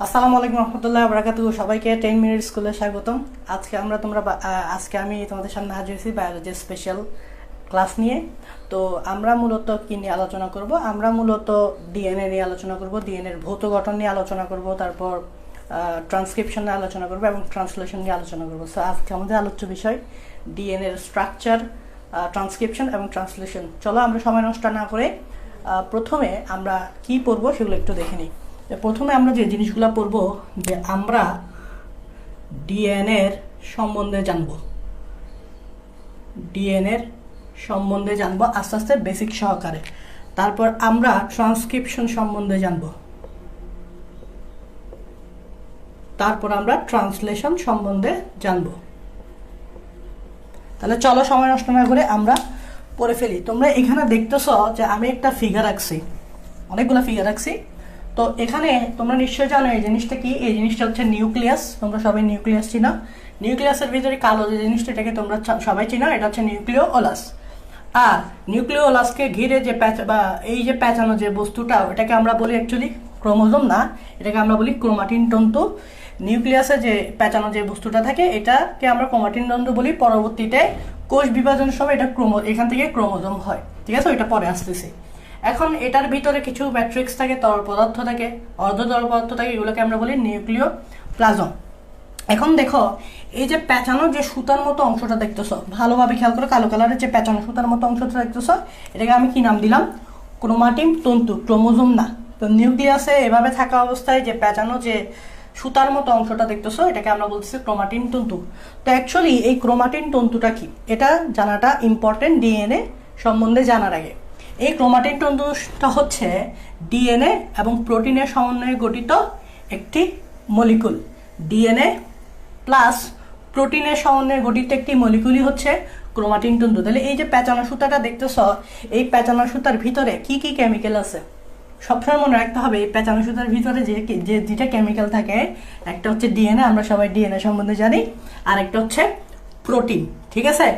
আসসালামু আলাইকুম রহমতুল্লাহ বারাকাতুহু। সবাইকে 10 মিনিট স্কুলে স্বাগতম। আজকে আমি তোমাদের সামনে হাজির হয়েছি বায়োলজি স্পেশাল ক্লাস নিয়ে। তো আমরা মূলত কি নিয়ে আলোচনা করব? আমরা মূলত ডিএনএ নিয়ে আলোচনা করব, ডিএনএ এর ভৌত গঠন নিয়ে আলোচনা করব, তারপর ট্রান্সক্রিপশন নিয়ে আলোচনা করব এবং ট্রান্সলেশন নিয়ে আলোচনা করব। সো আজকে আমাদের আলোচ্য বিষয় ডিএনএ এর স্ট্রাকচার, ট্রান্সক্রিপশন এবং ট্রান্সলেশন। চলো আমরা সময় নষ্ট না করে প্রথমে আমরা কি পড়ব সেগুলো একটু দেখে নিই। প্রথমে আমরা যে জিনিসগুলো পড়ব, যে আমরা ডিএনএর সম্বন্ধে জানব, ডিএনএর সম্বন্ধে জানবো আস্তে আস্তে বেসিক সহকারে। তারপর আমরা ট্রান্সক্রিপশন সম্বন্ধে জানব, তারপর আমরা ট্রান্সলেশন সম্বন্ধে জানব। তাহলে চলো সময় নষ্ট না করে আমরা পড়ে ফেলি। তোমরা এখানে দেখতেছ যে আমি একটা ফিগার রাখছি, অনেকগুলো ফিগার রাখছি। তো এখানে তোমরা নিশ্চয়ই জানো এই জিনিসটা কি। এই জিনিসটা হচ্ছে নিউক্লিয়াস। তোমরা সবাই নিউক্লিয়াস চিনো। নিউক্লিয়াসের ভিতরে কালো যে জিনিসটা, এটাকে তোমরা সবাই চিনো, এটা হচ্ছে নিউক্লিওলাস। আর নিউক্লিওলাসকে ঘিরে যে এই যে প্যাঁচানো যে বস্তুটা, এটাকে আমরা বলি অ্যাকচুয়ালি ক্রোমোজোম না, এটাকে আমরা বলি ক্রোমাটিন তন্তু। নিউক্লিয়াসে যে প্যাঁচানো যে বস্তুটা থাকে, এটাকে আমরা ক্রোমাটিন তন্তু বলি। পরবর্তীতে কোষ বিভাজনের সময় এটা এখান থেকে ক্রোমোজোম হয়। ঠিক আছে, এটা পরে আসতেছে। এখন এটার ভিতরে কিছু ম্যাট্রিক্স থাকে, তরল পদার্থ থাকে, অর্ধ তরল পদার্থ থাকে, এগুলোকে আমরা বলি নিউক্লিওপ্লাজম। এখন দেখো, এই যে প্যাঁচানো যে সুতার মতো অংশটা দেখতেছ, ভালোভাবে খেয়াল করো, কালো কালারের যে প্যাঁচানো সুতার মতো অংশটা দেখতেছ, এটাকে আমি কি নাম দিলাম? ক্রোমাটিন তন্তু, ক্রোমোজোম না। তো নিউক্লিয়াসে এভাবে থাকা অবস্থায় যে প্যাঁচানো যে সুতার মতো অংশটা দেখতেছো, এটাকে আমরা বলতেছি ক্রোমাটিন তন্তু। তো অ্যাকচুয়ালি এই ক্রোমাটিন তন্তুটা কি, এটা জানাটা ইম্পর্টেন্ট ডিএনএ সম্বন্ধে জানার আগে। এই ক্রোমাটিন তন্তুটা হচ্ছে ডিএনএ এবং প্রোটিনের সমন্বয়ে গঠিত একটি মলিকুল। ডিএনএ প্লাস প্রোটিনের সমন্বয়ে গঠিত একটি মলিকুলই হচ্ছে ক্রোমাটিন তন্তু। তাহলে এই যে প্যাঁচানো সুতাটা দেখতেছ, এই প্যাঁচানো সুতার ভিতরে কি কি কেমিক্যাল আছে সবসময় মনে রাখতে হবে। এই প্যাঁচানো সুতার ভিতরে যে যেটা কেমিক্যাল থাকে, একটা হচ্ছে ডিএনএ, আমরা সবাই ডিএনএ সম্বন্ধে জানি, আর একটা হচ্ছে প্রোটিন। ঠিক আছে।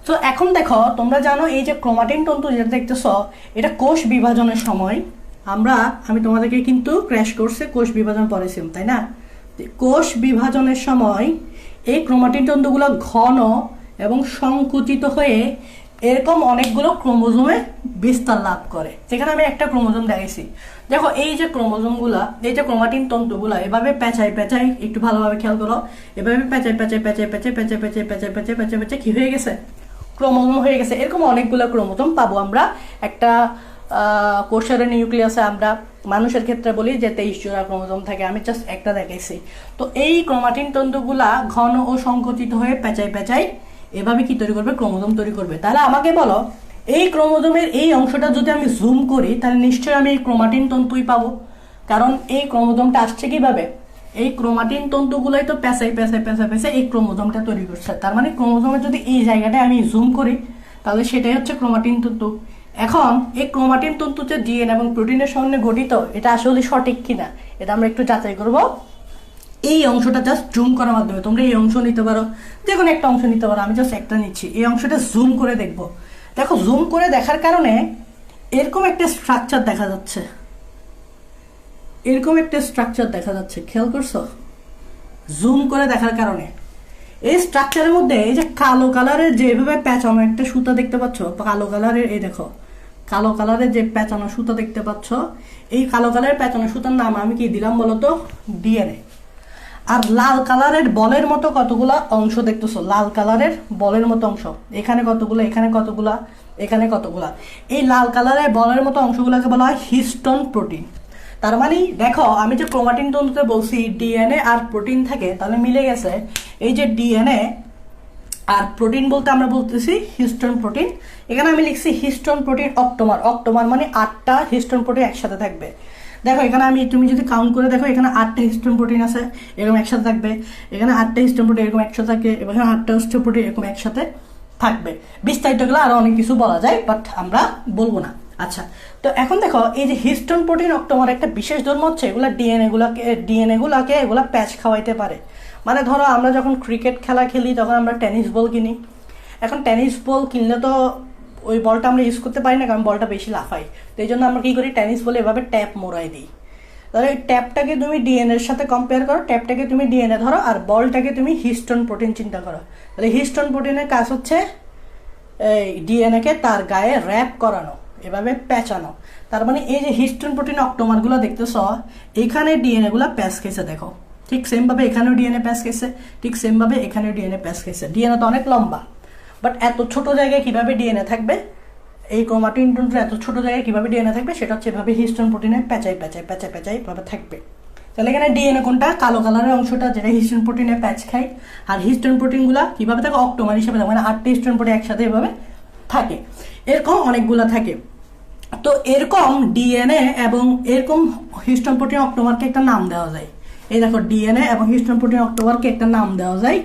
তো এখন দেখো, তোমরা জানো এই যে ক্রোমাটিন তন্তু যেটা দেখতেছ, এটা কোষ বিভাজনের সময় আমি তোমাদেরকে কিন্তু ক্র্যাশ কোর্সে কোষ বিভাজন পড়েছিলাম, তাই না? কোষ বিভাজনের সময় এই ক্রোমাটিন তন্তুগুলো ঘন এবং সংকুচিত হয়ে এরকম অনেকগুলো ক্রোমোজোমে বিস্তার লাভ করে। যেখানে আমি একটা ক্রোমোজোম দেখাইছি। দেখো এই যে ক্রোমোজোমগুলা, এই যে ক্রোমাটিন তন্তুগুলা এভাবে পেঁচাই, একটু ভালোভাবে খেয়াল করো, এভাবে পেঁচাই কি হয়ে গেছে? ক্রোমোজোম হয়ে গেছে। এরকম অনেকগুলো ক্রোমোজোম পাবো আমরা একটা কোষের নিউক্লিয়াসে। আমরা মানুষের ক্ষেত্রে বলি যে 23 জোড়া ক্রোমোজোম থাকে, আমি জাস্ট একটা দেখাইছি। তো এই ক্রোমাটিন তন্তুগুলা ঘন ও সংকুচিত হয়ে পেঁচাই এভাবে কি তৈরি করবে? ক্রোমোজোম তৈরি করবে। তাহলে আমাকে বলো, এই ক্রোমোজোমের এই অংশটা যদি আমি জুম করি, তাহলে নিশ্চয়ই আমি এই ক্রোমাটিন তন্তুই পাবো। কারণ এই ক্রোমোজোমটা আসছে কিভাবে? এই ক্রোমাটিন তন্তুগুলাই তো পেঁচাই এই ক্রোমোজোমটা তৈরি করছে। তার মানে ক্রোমোজোমের যদি এই জায়গাটায় আমি জুম করি, তাহলে সেটাই হচ্ছে ক্রোমাটিন তন্তু। এখন এই ক্রোমাটিন তন্তু যে ডিএনএ এবং প্রোটিনের সঙ্গে গঠিত, এটা আসলে সঠিক কিনা এটা আমরা একটু যাচাই করব। এই অংশটা জাস্ট জুম করার মাধ্যমে। তোমরা এই অংশ নিতে পারো, যে কোনো একটা অংশ নিতে পারো, আমি জাস্ট একটা নিচ্ছি। এই অংশটা জুম করে দেখবো। দেখো, জুম করে দেখার কারণে এরকম একটা স্ট্রাকচার দেখা যাচ্ছে, খেয়াল করছো? জুম করে দেখার কারণে এই স্ট্রাকচারের মধ্যে এই যে কালো কালারের যেভাবে পেঁচানো একটা সুতা দেখতে পাচ্ছ, কালো কালারের, এই দেখো কালো কালারের যে পেঁচানো সুতা দেখতে পাচ্ছ, এই কালো কালারের পেঁচানো সুতার নাম আমি কি দিলাম বলতো? ডিএনএ। আর লাল কালারের বলের মতো কতগুলা অংশ দেখতেছো, লাল কালারের বলের মতো অংশ, এখানে কতগুলো, এখানে কতগুলা, এখানে কতগুলা। এই লাল কালারের বলের মতো অংশগুলোকে বলা হয় হিস্টোন প্রোটিন। তার মানে দেখো, আমি যে ক্রোমাটিন তন্তুতে বলছি ডিএনএ আর প্রোটিন থাকে, তাহলে মিলে গেছে। এই যে ডিএনএ আর প্রোটিন বলতে আমরা বলতেছি হিস্টোন প্রোটিন। এখানে আমি লিখছি হিস্টোন প্রোটিন অক্টোমার। অক্টোমার মানে 8টা হিস্টোন প্রোটিন একসাথে থাকবে। দেখো এখানে তুমি যদি কাউন্ট করে দেখো, এখানে 8টা হিস্টোন প্রোটিন আছে, এরকম একসাথে থাকবে। এখানে 8টা হিস্টোন প্রোটিন এরকম একসাথে থাকবে, এবার 8টা হিস্টোন প্রোটিন এরকম একসাথে থাকবে। বিস্তারিত গেলে আরো অনেক কিছু বলা যায়, বাট আমরা বলবো না। আচ্ছা, তো এখন দেখো, এই যে হিস্টোন প্রোটিন অক্টোমার একটা বিশেষ ধর্ম হচ্ছে, এগুলা ডিএনএ গুলাকে এগুলা প্যাচ খাওয়াইতে পারে। মানে ধরো আমরা যখন ক্রিকেট খেলা খেলি, তখন আমরা টেনিস বল কিনি। এখন টেনিস বল কিনলে তো ওই বলটা আমরা ইউজ করতে পারি না, কারণ বলটা বেশি লাফাই। তো এই জন্য আমরা কি করি, টেনিস বলে এভাবে ট্যাপ মোড়াই দিই। তাহলে ট্যাবটাকে তুমি ডিএনএ এর সাথে কম্পেয়ার করো, ট্যাবটাকে তুমি ডিএনএ ধরো, আর বলটাকে তুমি হিস্টোন প্রোটিন চিন্তা করো। তাহলে হিস্টোন প্রোটিনের কাজ হচ্ছে এই ডিএনএ কে তার গায়ে র্যাপ করানো, এভাবে পেঁচানো। তার মানে এই যে হিস্টোন প্রোটিন অক্টোমারগুলো দেখতেছ, এখানে ডিএনএ গুলা প্যাচ খেয়েছে, দেখো ঠিক সেম ভাবে এখানেও ডিএনএ প্যাচ খেয়েছে, ঠিক সেম ভাবে এখানেও ডিএনএ প্যাচ খেয়েছে। ডিএনএ তো অনেক লম্বা, বাট এত ছোট জায়গায় কিভাবে ডিএনএ থাকবে, এই ক্রোমাটিন তন্ত্র এত ছোট জায়গায় কিভাবে ডিএনএ থাকবে, সেটা হচ্ছে এভাবে হিস্টোন প্রোটিনে প্যাচাই প্যাচাই প্যাচাই প্যাচাই ভাবে থাকবে। তাহলে এখানে ডিএনএ কোনটা, কালো কালারের অংশটা যেটা হিস্টোন প্রোটিনে প্যাচ খায়, আর হিস্টোন প্রোটিনগুলা কিভাবে থাকে, অক্টোমার হিসেবে থাকে, মানে 8টি হিস্টোন প্রোটিন একসাথে এভাবে থাকে, এরকম অনেকগুলা থাকে। তো এরকম ডিএনএ এবং এরকম হিস্টোন প্রোটিন অক্টোমারকে একটা নাম দেওয়া যায়। এই দেখো ডিএনএ এবং হিস্টোন প্রোটিন অক্টোমারকে একটা নাম দেওয়া যায়,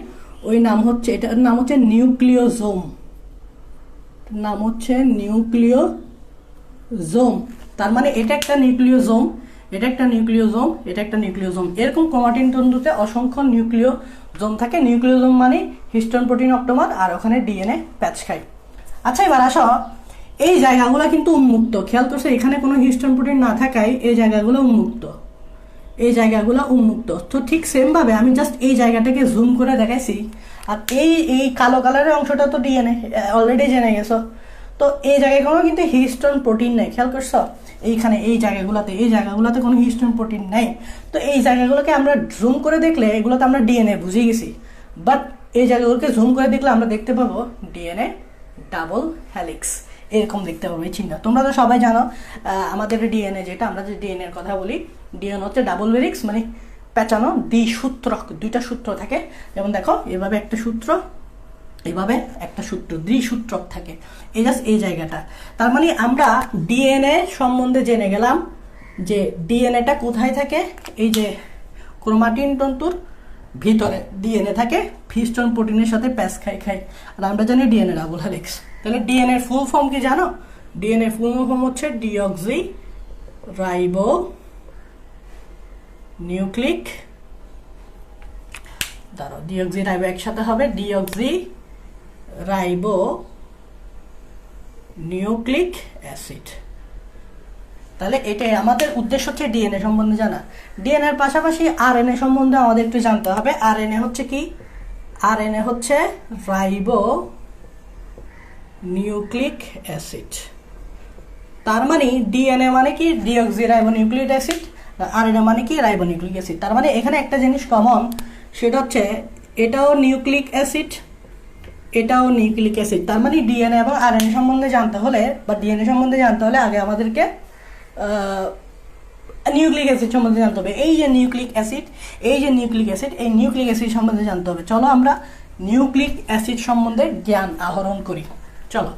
ওই নাম হচ্ছে, এটার নাম হচ্ছে নিউক্লিওজোম, নাম হচ্ছে নিউক্লিওজোম। তার মানে এটা একটা নিউক্লিওজোম, এটা একটা নিউক্লিওজোম, এটা একটা নিউক্লিওজোম। এরকম ক্রোমাটিন তন্তুতে অসংখ্য নিউক্লিওজোম থাকে। নিউক্লিওজোম মানে হিস্টোন প্রোটিন অক্টোমার, আর ওখানে ডিএনএ প্যাচ খায়। আচ্ছা এবার আসো, এই জায়গাগুলো কিন্তু উন্মুক্ত, খেয়াল করছে এখানে কোনো হিস্টোন প্রোটিন না থাকায় এই জায়গাগুলো উন্মুক্ত, এই জায়গাগুলো উন্মুক্ত। তো ঠিক সেম ভাবে আমি জাস্ট এই জায়গাটাকে জুম করে দেখাইছি, আর এই কালো কালারের অংশটা তো ডিএনএ অলরেডি জেনে গেছো। তো এই জায়গায় কোনো কিন্তু হিস্টোন প্রোটিন নেই, খেয়াল করছো এইখানে এই জায়গাগুলোতে কোনো হিস্টোন প্রোটিন নেই। তো এই জায়গাগুলোকে আমরা জুম করে দেখলে এগুলোতে আমরা ডিএনএ বুঝে গেছি, বাট এই জায়গাগুলোকে জুম করে দেখলে আমরা দেখতে পাবো ডিএনএ ডাবল হেলিক্স, এরকম দেখতে পাবো এই চিহ্ন। তোমরা তো সবাই জানো আমাদের ডিএনএ, যেটা আমরা যে ডিএনএ এর কথা বলি, ডিএনএ হচ্ছে ডাবল হেলিক্স, মানে পেঁচানো দ্বিসূত্র, দুইটা সূত্র থাকে। যেমন দেখো এভাবে একটা সূত্র, এইভাবে একটা সূত্র, দ্বিসূত্রক থাকে, এই জাস্ট এই জায়গাটা। তার মানে আমরা ডিএনএ সম্বন্ধে জেনে গেলাম যে ডিএনএটা কোথায় থাকে, এই যে ক্রোমাটিন তন্তুর ভিতরে ডিএনএ থাকে, হিস্টোন প্রোটিনের সাথে প্যাচ খাই, আর আমরা জানি ডিএনএ ডাবল হেলিক্স। তাহলে ডিএনএ এর ফুল ফর্ম কি জানো? ডিএনএ ফুল ফর্ম হচ্ছে ডিঅক্সি রাইবো নিউক্লিক, ধরো ডিঅক্সি রাইবো একসাথে হবে ডিঅক্সি রাইবো নিউক্লিক অ্যাসিড। তাহলে এটাই আমাদের উদ্দেশ্য হচ্ছে ডিএনএ সম্বন্ধে জানা। ডিএনএ এর পাশাপাশি আরএনএ সম্বন্ধে আমাদের একটু জানতে হবে। আরএনএ হচ্ছে কি? আরএনএ হচ্ছে রাইবো নিউক্লিক অ্যাসিড। তার মানে ডিএনএ মানে কি? Deoxy ribo nucleic acid, RNA মানে কি? Ribo nucleic acid. তার মানে এখানে একটা জিনিস কমন, সেটা হচ্ছে এটাও নিউক্লিক অ্যাসিড, এটাও নিউক্লিক অ্যাসিড। তার মানে ডিএনএ এবং আরএনএ সম্বন্ধে জানতে হলে, বা ডিএনএ সম্বন্ধে জানতে হলে আগে আমাদেরকে নিউক্লিক অ্যাসিড সম্বন্ধে জানতে হবে। এই যে নিউক্লিক অ্যাসিড, এই যে নিউক্লিক অ্যাসিড, এই নিউক্লিক অ্যাসিড সম্বন্ধে জানতে হবে। চলো আমরা নিউক্লিক অ্যাসিড সম্বন্ধে জ্ঞান আহরণ করি। চলো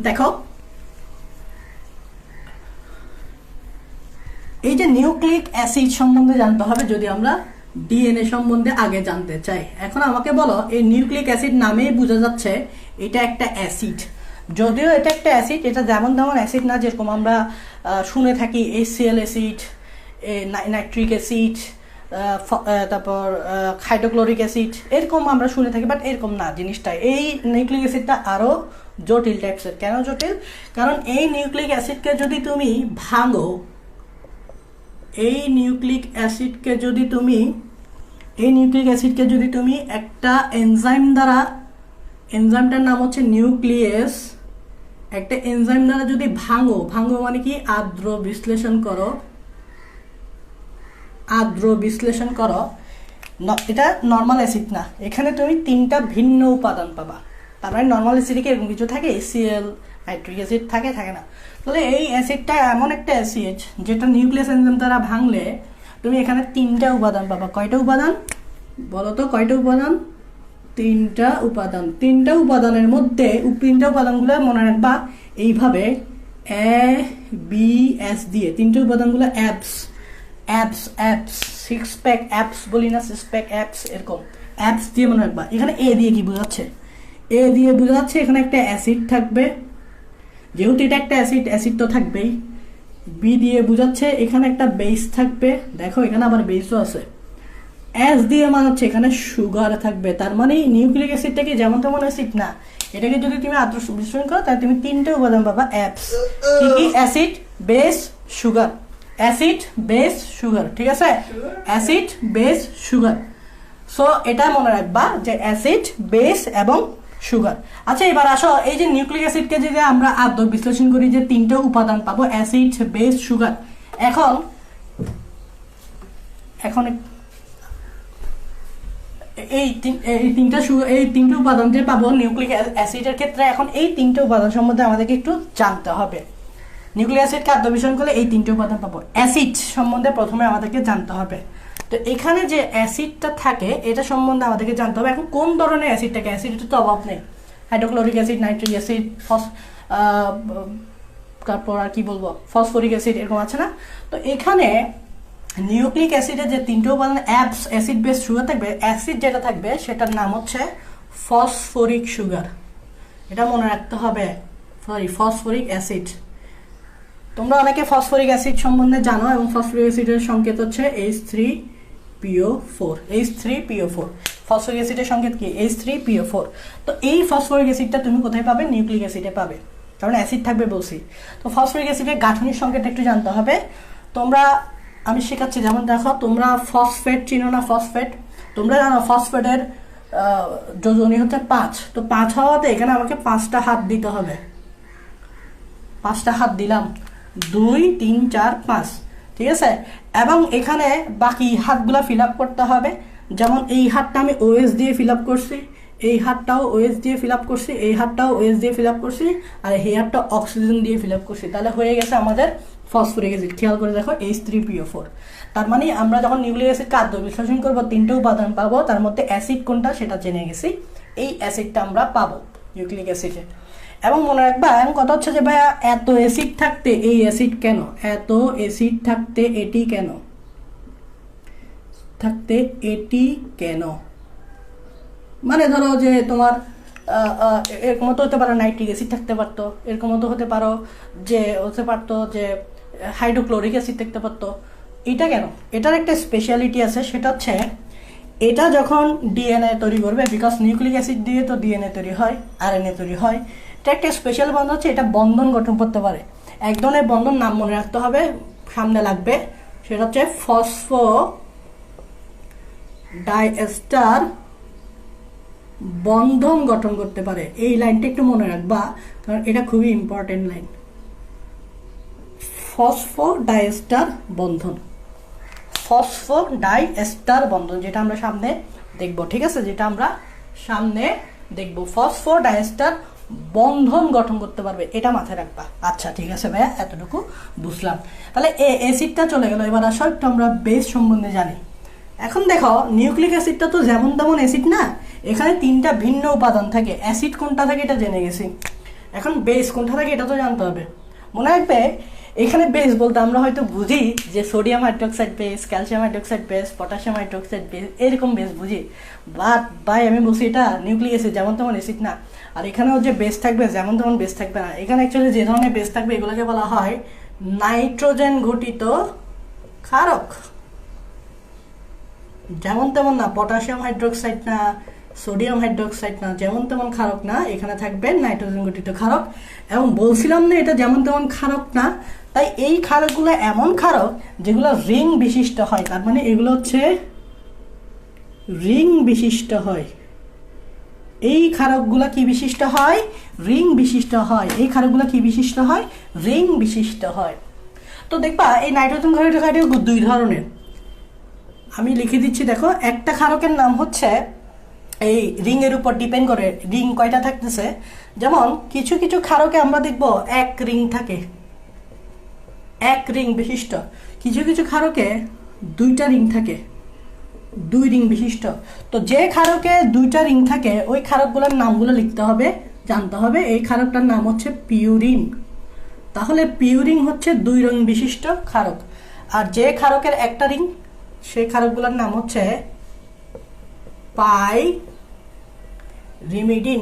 দেখো, এই যে নিউক্লিক অ্যাসিড সম্বন্ধে জানতে হবে যদি আমরা ডিএনএ সম্বন্ধে আগে জানতে চাই। এখন আমাকে বলো, এই নিউক্লিক অ্যাসিড নামেই বোঝা যাচ্ছে এটা একটা অ্যাসিড। যদিও এটা একটা অ্যাসিড, এটা যেমন তেমন অ্যাসিড না, যেরকম আমরা শুনে থাকি HCl অ্যাসিড, নাইট্রিক অ্যাসিড, তারপর হাইড্রোক্লোরিক অ্যাসিড, এরকম আমরা শুনে থাকি, বাট এরকম না জিনিসটা। এই নিউক্লিক অ্যাসিডটা আরও জটিল টাইপসের। কেন জটিল? কারণ এই নিউক্লিক অ্যাসিডকে যদি তুমি ভাঙো, এই নিউক্লিক অ্যাসিডকে যদি তুমি একটা এনজাইম দ্বারা, এনজাইমটার নাম হচ্ছে নিউক্লিয়াস, একটা এনজাইম দ্বারা যদি ভাঙো মানে কি? আদ্র বিশ্লেষণ করো, এটা নর্মাল অ্যাসিড না, এখানে তুমি তিনটা ভিন্ন উপাদান পাবা। তার মানে নর্মাল অ্যাসিডে কি এরকম কিছু থাকে? HCl, নাইট্রিক অ্যাসিড থাকে না। তাহলে এই অ্যাসিডটা এমন একটা অ্যাসিড যেটা নিউক্লিয়াস এনজাইম দ্বারা ভাঙলে তুমি এখানে তিনটা উপাদান পাবা। কয়টা উপাদান বলো তো? কয়টা উপাদান? তিনটা উপাদান। তিনটা উপাদানের মধ্যে তিনটা উপাদানগুলো মনে রাখবা এইভাবে ABS দিয়ে, তিনটা উপাদানগুলো অ্যাবস, সিক্স প্যাক অ্যাবস বলি না, সিক্স প্যাক অ্যাবস, এরকম অ্যাবস দিয়ে মনে রাখবা। এখানে এ দিয়ে কি বোঝাচ্ছে? এ দিয়ে বোঝাচ্ছে এখানে একটা অ্যাসিড থাকবে, যেহেতু এটা একটা অ্যাসিড তো থাকবেই। বি দিয়ে বোঝাচ্ছে এখানে একটা বেস থাকবে, দেখো এখানে আবার বেসও আছে। এস দিয়ে মানে হচ্ছে এখানে সুগার থাকবে। তার মানে নিউক্লিক অ্যাসিডটা কি যেমন তেমন অ্যাসিড না, এটাকে যদি তুমি আদ্র বিশ্লেষণ করো তাহলে তুমি তিনটে উপাদান পাবা অ্যাবস। কি কি? Acid, base, sugar. Acid base sugar, ঠিক আছে, অ্যাসিড বেস সুগার। সো এটা মনে রাখবা যে অ্যাসিড বেস এবং সুগার। আচ্ছা এবার আসো, এই যে নিউক্লিক অ্যাসিডকে যদি আমরা আদর বিশ্লেষণ করি যে তিনটে উপাদান পাবো অ্যাসিড বেস সুগার। এখন এখন এই তিনটে উপাদান যে পাবো নিউক্লিক অ্যাসিডের ক্ষেত্রে, এখন এই তিনটে উপাদান সম্বন্ধে আমাদেরকে একটু জানতে হবে। নিউক্লিক অ্যাসিডকে আদর বিশ্লেষণ করলে এই তিনটে উপাদান পাবো। অ্যাসিড সম্বন্ধে প্রথমে আমাদেরকে জানতে হবে। তো এখানে যে অ্যাসিডটা থাকে এটা সম্বন্ধে আমাদেরকে জানতে হবে। এখন কোন ধরনের অ্যাসিড থাকে, অ্যাসিডের তো অভাব নেই, হাইড্রোক্লোরিক অ্যাসিড, নাইট্রিক অ্যাসিড, তারপর আর কি বলবো, ফসফরিক অ্যাসিড, এরকম আছে না। তো এখানে নিউক্লিক অ্যাসিডের যে তিনটে উপাদান অ্যাসিড বেস সুগার থাকবে, অ্যাসিড যেটা থাকবে সেটার নাম হচ্ছে ফসফরিক সুগার। এটা মনে রাখতে হবে, ফসফরিক অ্যাসিড। তোমরা অনেকে ফসফরিক অ্যাসিড সম্বন্ধে জানো, এবং ফসফরিক অ্যাসিডের সংকেত হচ্ছে H3PO4, H3PO4। ফসফরিক অ্যাসিডের সংকেত কি? H3PO4। তো এই ফসফরিক অ্যাসিডটা তুমি কোথায় পাবে? নিউক্লিক অ্যাসিডে পাবে, কারণ অ্যাসিড থাকবে বলছি। তো ফসফরিক অ্যাসিডের গাঠনিক সংকেত একটু জানতে হবে। তোমরা, আমি শেখাচ্ছি, যেমন দেখো তোমরা ফসফেট চিনো না? ফসফেট তোমরা জানো ফসফেটের যোজনী হচ্ছে 5। তো 5 হওয়াতে এখানে আমাকে 5টা হাত দিতে হবে। 5টা হাত দিলাম, 2 3 4 5, ঠিক আছে। এবং এখানে বাকি হাতগুলো ফিল আপ করতে হবে। যেমন এই হাতটা আমি OH দিয়ে ফিল আপ করছি, এই হাতটাও OH দিয়ে ফিল আপ করছি, এই হাতটাও OH দিয়ে ফিল আপ করছি, আর এই হাতটা অক্সিজেন দিয়ে ফিল আপ করছি। তাহলে হয়ে গেছে আমাদের ফসফরিক অ্যাসিড। খেয়াল করে দেখো, H3PO4। তার মানে আমরা যখন নিউক্লিক অ্যাসিডকে আদর বিশ্লেষণ করবো, তিনটে উপাদান পাবো, তার মধ্যে অ্যাসিড কোনটা সেটা জেনে গেছি। এই অ্যাসিডটা আমরা পাবো নিউক্লিক অ্যাসিডে। এবং মনে রাখবা, এখন কথা হচ্ছে যে ভাইয়া এত অ্যাসিড থাকতে এই অ্যাসিড কেন, এত অ্যাসিড থাকতে এটি কেন, থাকতে এটি কেন? মানে ধরো যে তোমার এরকম তো হতে পারো নাইট্রিক অ্যাসিড থাকতে পারতো, এরকম তো হতে পারতো যে হাইড্রোক্লোরিক অ্যাসিড থাকতে পারতো। এটা কেন? এটার একটা স্পেশালিটি আছে, সেটা হচ্ছে এটা যখন ডিএনএ তৈরি করবে, বিকজ নিউক্লিক অ্যাসিড দিয়ে তো ডিএনএ তৈরি হয়, আরএনএ তৈরি হয়। এটা একটা স্পেশাল বন্ধন হচ্ছে, এটা বন্ধন গঠন করতে পারে। এক ধরনের বন্ধন, নাম মনে রাখতে হবে, সামনে লাগবে, সেটা হচ্ছে ফসফোডাইএস্টার বন্ধন গঠন করতে পারে। এই লাইনটা একটু মনে রাখবা, কারণ এটা খুবই ইম্পর্টেন্ট লাইন। ফসফোডাইএস্টার বন্ধন, ফসফোডাইএস্টার বন্ধন, যেটা আমরা সামনে দেখব, ঠিক আছে, যেটা আমরা সামনে দেখব, ফসফোডাইএস্টার বন্ধন গঠন করতে পারবে, এটা মাথায় রাখবা। আচ্ছা ঠিক আছে ভাইয়া, এতটুকু বুঝলাম। তাহলে অ্যাসিডটা চলে গেল, এবার আসো একটু আমরা বেস সম্বন্ধে জানি। এখন দেখো নিউক্লিক অ্যাসিডটা তো যেমন তেমন অ্যাসিড না, এখানে তিনটা ভিন্ন উপাদান থাকে। অ্যাসিড কোনটা থাকে এটা জেনে গেছি, এখন বেস কোনটা থাকে এটা তো জানতে হবে। মনে রাখবে, এখানে বেস বলতে আমরা হয়তো বুঝি যে sodium hydroxide base, calcium hydroxide base, potassium hydroxide base, এরকম বেস বুঝি। বাট ভাই আমি বলছি এটা নিউক্লিক অ্যাসিড, যেমন তেমন অ্যাসিড না। আর এখানেও যে বেস থাকবে যেমন তেমন বেস থাকবে না। এখানে অ্যাকচুয়ালি যে ধরনের বেস থাকবে এগুলোকে বলা হয় নাইট্রোজেন ঘটিত ক্ষারক। যেমন তেমন না, পটাশিয়াম হাইড্রোক্সাইড না, সোডিয়াম হাইড্রোক্সাইড না, যেমন তেমন ক্ষারক না, এখানে থাকবে নাইট্রোজেন ঘটিত ক্ষারক। এবং বলছিলাম না এটা যেমন তেমন ক্ষারক না, তাই এই ক্ষারকগুলো এমন ক্ষারক যেগুলো রিং বিশিষ্ট হয়। তার মানে এগুলো হচ্ছে রিং বিশিষ্ট হয়। এই ক্ষারকগুলো কি বিশিষ্ট হয়? রিং বিশিষ্ট হয়। এই ক্ষারকগুলো কি বিশিষ্ট হয়? রিং বিশিষ্ট হয়। তো দেখবা এই নাইট্রোজেন ঘটিত ক্ষারক দুই ধরনের, আমি লিখে দিচ্ছি দেখো। একটা ক্ষারকের নাম হচ্ছে, এই রিং এর উপর ডিপেন্ড করে রিং কয়টা থাকতেছে। যেমন কিছু কিছু ক্ষারকে আমরা দেখব এক রিং থাকে, এক রিং বিশিষ্ট। কিছু কিছু ক্ষারকে দুইটা রিং থাকে, দুই রিং বিশিষ্ট। তো যে ক্ষারকে দুইটা রিং থাকে ওই ক্ষারকগুলোর নামগুলো লিখতে হবে, জানতে হবে। এই ক্ষারকটার নাম হচ্ছে পিউরিন। তাহলে পিউরিন হচ্ছে দুই রিং বিশিষ্ট ক্ষারক। আর যে ক্ষারকের একটা রিং, সেই ক্ষারকগুলোর নাম হচ্ছে পাইরিমিডিন।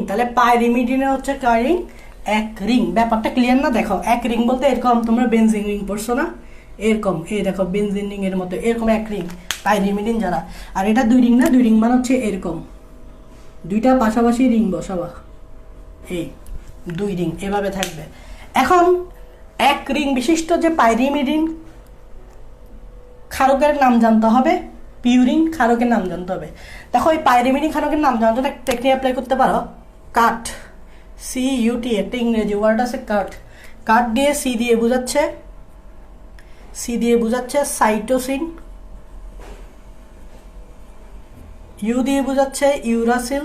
তাহলে পাইরিমিডিনের হচ্ছে কয় রিং? এক রিং। ব্যাপারটা ক্লিয়ার না? দেখো এক রিং বলতে এরকম, তোমরা বেনজিন রিং পড়ছো না, এরকম, এই দেখো বেনজিন রিং এর মতো এরকম এক রিং পাইরিমিডিন যারা। আর এটা দুই রিং না, দুই রিং মানে হচ্ছে এরকম দুইটা পাশাপাশি রিং বসাবা, এই দুই রিং এভাবে থাকবে। এখন এক রিং বিশিষ্ট যে পাইরিমিডিন, ক্ষারকের নাম জানতে হবে, পিউরিন ক্ষারকের নাম জানতে হবে। দেখো এই পাইরিমিডিন ক্ষারকের নাম জানতে একটা টেকনিক অ্যাপ্লাই করতে পারো, কাট, CUT, একটা ইংরেজি ওয়ার্ড আছে কাট। কাট দিয়ে সি দিয়ে বোঝাচ্ছে সাইটোসিন, ইউ দিয়ে বোঝাচ্ছে ইউরাসিল,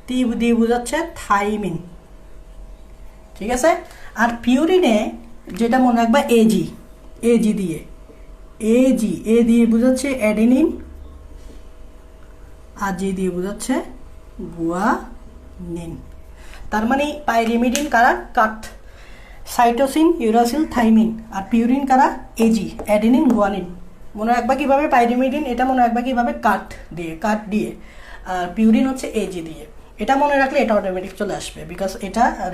টি দিয়ে বোঝাচ্ছে থাইমিন। ঠিক আছে। আর পিউরিনে যেটা মনে রাখবা এজি দিয়ে, এ দিয়ে বোঝাচ্ছে অ্যাডেনিন, আর জি দিয়ে বোঝাচ্ছে গুয়ানিন। তার মানে পাইরিমিডিন কারা? কাট, সাইটোসিন, ইউরাসিল, থাইমিন। আর পিউরিন কারা? AG, adenine, guanine. মনে রাখবা কিভাবে? পাইরিমিডিন এটা মনে রাখবা কিভাবে? কাট দিয়ে। আর পিউরিন হচ্ছে এজি দিয়ে। এটা মনে রাখলে এটা অটোমেটিক চলে আসবে, বিকজ এটা আর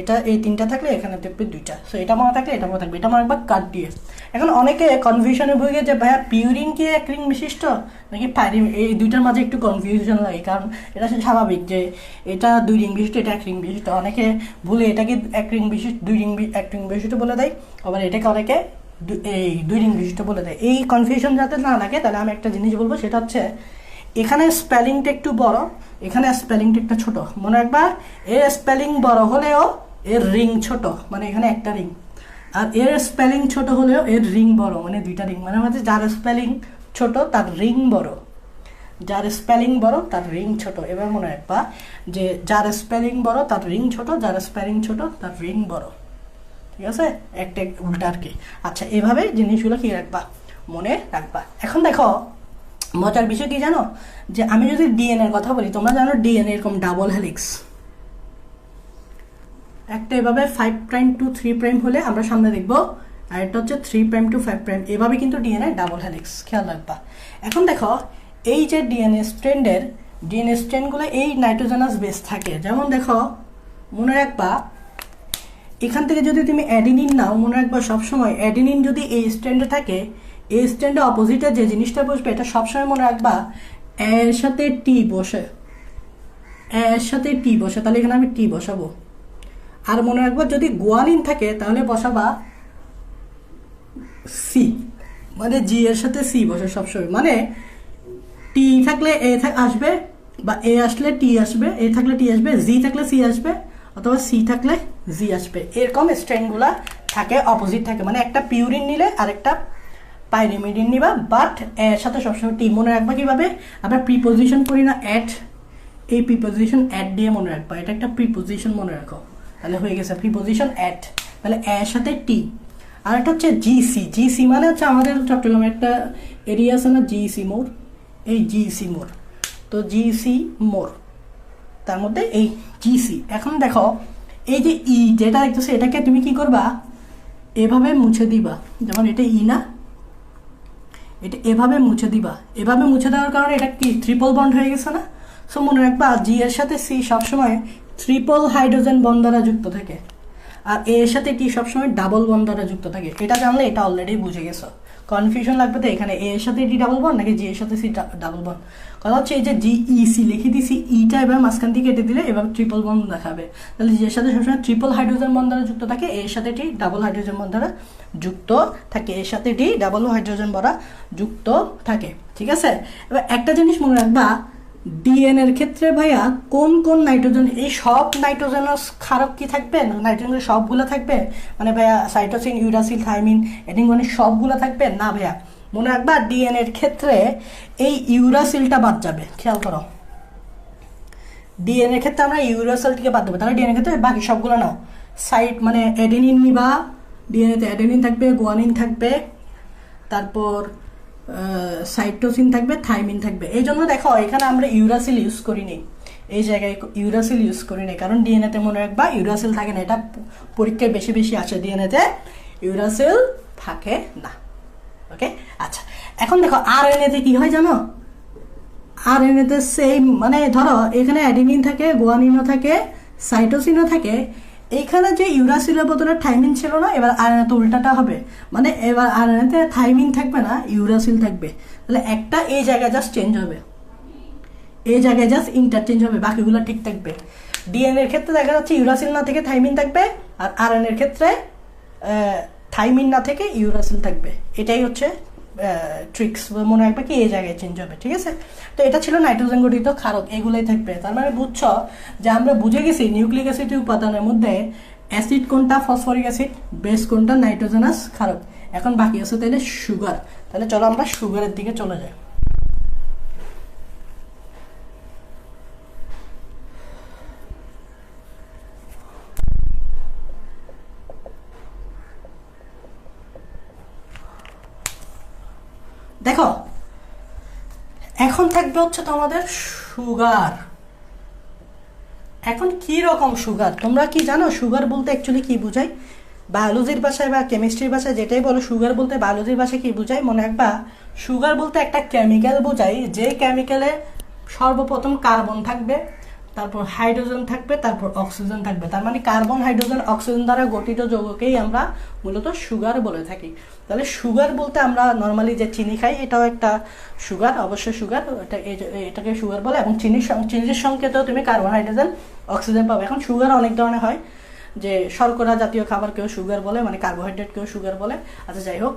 এটা এই তিনটা থাকলে এখানে দেখবে দুইটা। সো এটা মনে থাকলে এটা মনে থাকবে, এটা মনে রাখবা কাট দিয়ে। এখন অনেকে কনফিউশনে ভুগে যে ভাইয়া পিউরিন কি এক রিং বিশিষ্ট নাকি এই দুইটার মাঝে একটু কনফিউশন লাগে, কারণ এটা স্বাভাবিক যে এটা 2 রিং বিশিষ্ট, এটা 1 রিং বিশিষ্ট। অনেকে ভুলে এটাকে 1 রিং বিশিষ্ট 1 রিং বিশিষ্ট বলে দেয়, আবার এটাকে অনেকে এই 2 রিং বিশিষ্ট বলে দেয়। এই কনফিউশন যাতে না লাগে, তাহলে আমি একটা জিনিস বলবো, সেটা হচ্ছে এখানে স্পেলিংটা একটু বড়, এখানে স্পেলিংটা একটু ছোট। মনে রাখবা এর স্পেলিং বড় হলেও এর রিং ছোট, মানে এখানে একটা রিং। আর এর স্পেলিং ছোট হলেও এর রিং বড়, মানে 2টা রিং। মানে হচ্ছে যার স্পেলিং ছোট তার রিং বড়, যার স্পেলিং বড় তার রিং ছোট। এবার মনে রাখবা যে যার স্পেলিং বড় তার রিং ছোট, যার স্পেলিং ছোট তার রিং বড়। ঠিক আছে, একটা উল্টা আর কি। আচ্ছা, এভাবে জিনিসগুলো কি রাখবা, মনে রাখবা। এখন দেখো মজার বিষয় কি জানো, যে আমি যদি ডিএনএর কথা বলি, তোমরা জানো ডিএনএ এরকম ডাবল হেলিক্স, একটা এভাবে 5 প্রাইম টু 3 প্রাইম হলে আমরা সামনে দেখবো, আর এটা হচ্ছে 3 প্রাইম টু 5 প্রাইম, এভাবে কিন্তু ডিএনএ ডাবল হেলিক্স, খেয়াল রাখবা। এখন দেখো এই যে ডিএনএ স্ট্র্যান্ডগুলো এই নাইট্রোজেনাস বেস থাকে। যেমন দেখো মনে রাখবা এখান থেকে যদি তুমি অ্যাডিনিন নাও, মনে রাখবা সবসময় অ্যাডিনিন যদি এই স্ট্র্যান্ডে থাকে, এই স্ট্যান্ডের অপোজিটে যে জিনিসটা বসবে এটা সবসময় মনে রাখবা এর সাথে টি বসে, তাহলে এখানে আমি টি বসাবো। আর মনে রাখবা যদি গুয়ানিন থাকে তাহলে বসাবা সি, মানে জি এর সাথে সি বসে সবসময়। মানে টি থাকলে এ আসবে, বা এ আসলে টি আসবে, এ থাকলে টি আসবে, জি থাকলে সি আসবে, অথবা সি থাকলে জি আসবে। এরকম স্ট্রেনগুলা থাকে, অপোজিট থাকে। মানে একটা পিউরিন নিলে আর একটা পাইরিমিডিন নিবা, বাট এর সাথে সবসময় টি। মনে রাখবা কিভাবে? আমরা প্রিপোজিশন করি না অ্যাট, এই প্রিপোজিশন অ্যাট দিয়ে মনে রাখবা, এটা একটা প্রিপোজিশন মনে রাখো, তাহলে হয়ে গেছে প্রিপোজিশন অ্যাট, তাহলে এর সাথে টি। আর একটা হচ্ছে জিসি, মানে হচ্ছে আমাদের চট্টগ্রামে একটা এরিয়া আছে না জিসি মোড়, এই জিসি মোড়, তো জিসি মোড় তার মধ্যে এই জিসি। এখন দেখো এই যে ই যেটা দেখতেছে, এটাকে তুমি কি করবা? এভাবে মুছে দিবা, যেমন এটা ই না, এটা এভাবে মুছে দিবা। এভাবে মুছে দেওয়ার কারণে এটা কি ট্রিপল বন্ড হয়ে গেছে না? সো মনে রাখবা জি এর সাথে সি সবসময় ট্রিপল হাইড্রোজেন বন্ড দ্বারা যুক্ত থাকে, আর এর সাথে টি সবসময় ডাবল বন্ড দ্বারা যুক্ত থাকে। এটা জানলে এটা অলরেডি বুঝে গেছো। কনফিউশন লাগবে তো এখানে এর সাথে টি ডাবল বন্ড নাকি জি এর সাথে সি ডাবল বন্ড। কথা হচ্ছে এই যে জিইসি লিখে দিছি, ইটা এবার মাঝখান দিয়ে কেটে দিলে এবার ট্রিপল বন্ড দেখাবে। তাহলে জি এর সাথে সবসময় ট্রিপল হাইড্রোজেন বন্ড দ্বারা যুক্ত থাকে, এর সাথে টি ডাবল হাইড্রোজেন বন্ড দ্বারা যুক্ত থাকে, এর সাথে টি ডাবল হাইড্রোজেন দ্বারা যুক্ত থাকে। ঠিক আছে, এবার একটা জিনিস মনে রাখবা, ডিএনএর ক্ষেত্রে ভাইয়া কোন কোন নাইট্রোজেন, এই সব নাইট্রোজেনাস ক্ষারক কি থাকবে? নাইট্রোজেন সবগুলো থাকবে মানে ভাইয়া সাইটোসিন, ইউরাসিল, থাইমিন, এডিনিন সবগুলো থাকবে না ভাইয়া। মনে রাখবা ডিএনএর ক্ষেত্রে এই ইউরাসিলটা বাদ যাবে, খেয়াল করো। ডিএনএর ক্ষেত্রে আমরা ইউরাসিলটিকে বাদ দেবো, তাহলে ডিএনএর ক্ষেত্রে বাকি সবগুলো নাও। সাইট মানে অ্যাডেনিন নিবা, ডিএনএতে অ্যাডেনিন থাকবে, গুয়ানিন থাকবে, তারপর সাইটোসিন থাকবে, থাইমিন থাকবে। এই জন্য দেখো এখানে আমরা ইউরাসিল ইউজ করিনি, এই জায়গায় ইউরাসিল ইউজ করিনি, কারণ ডিএনএতে মনে রাখবা ইউরাসিল থাকে না। এটা পরীক্ষায় বেশি বেশি আসে, ডিএনএতে ইউরাসিল থাকে না। ওকে, আচ্ছা এখন দেখো আরএনএতে কি হয় জানো? আরএনএতে সেম, মানে ধরো এখানে অ্যাডেনিন থাকে, গুয়ানিনও থাকে, সাইটোসিনও থাকে, এইখানে যে ইউরাসিলের বদলে থাইমিন ছিল না, এবার আরএনএতে উল্টাটা হবে, মানে এবার আরএনএতে থাইমিন থাকবে না, ইউরাসিল থাকবে। তাহলে একটা এই জায়গায় জাস্ট চেঞ্জ হবে, এই জায়গায় জাস্ট ইন্টারচেঞ্জ হবে, বাকিগুলো ঠিক থাকবে। ডিএনএর ক্ষেত্রে দেখা যাচ্ছে ইউরাসিল না থেকে থাইমিন থাকবে, আর আরএনএর ক্ষেত্রে থাইমিন না থেকে ইউরাসিল থাকবে। এটাই হচ্ছে ট্রিক্স, মনে রাখবে কি এই জায়গায় চেঞ্জ হবে, ঠিক আছে। তো এটা ছিল নাইট্রোজেন গঠিত ক্ষারক, এগুলোই থাকবে। তার মানে বুঝছো যে আমরা বুঝে গেছি নিউক্লিক অ্যাসিড উপাদানের মধ্যে অ্যাসিড কোনটা, ফসফরিক অ্যাসিড, বেস কোনটা, নাইট্রোজেনাস ক্ষারক। এখন বাকি আছে তাহলে সুগার। তাহলে চলো আমরা সুগারের দিকে চলে যাই। দেখো এখন থাকবে হচ্ছে তোমাদের সুগার। এখন কি রকম সুগার তোমরা কি জানো? সুগার বলতে অ্যাকচুয়ালি কি বোঝায়? বায়োলজির ভাষায় বা কেমিস্ট্রির ভাষায় যেটাই বলো, সুগার বলতে বায়োলজির ভাষায় কি বোঝায় মনে রাখবা? সুগার বলতে একটা কেমিক্যাল বোঝায়, যে কেমিক্যালে সর্বপ্রথম কার্বন থাকবে, তারপর হাইড্রোজেন থাকবে, তারপর অক্সিজেন থাকবে। তার মানে কার্বন, হাইড্রোজেন, অক্সিজেন দ্বারা গঠিত যৌগকেই আমরা মূলত সুগার বলে থাকি। তাহলে সুগার বলতে আমরা নর্মালি যে চিনি খাই এটাও একটা সুগার, অবশ্যই সুগার, এটাকে সুগার বলে। এবং চিনির সংকেতেও তুমি কার্বন, হাইড্রোজেন, অক্সিজেন পাবে। এখন সুগার অনেক ধরনের হয়, যে শর্করা জাতীয় খাবার কেউ সুগার বলে, মানে কার্বোহাইড্রেট কেউ সুগার বলে। আচ্ছা যাই হোক,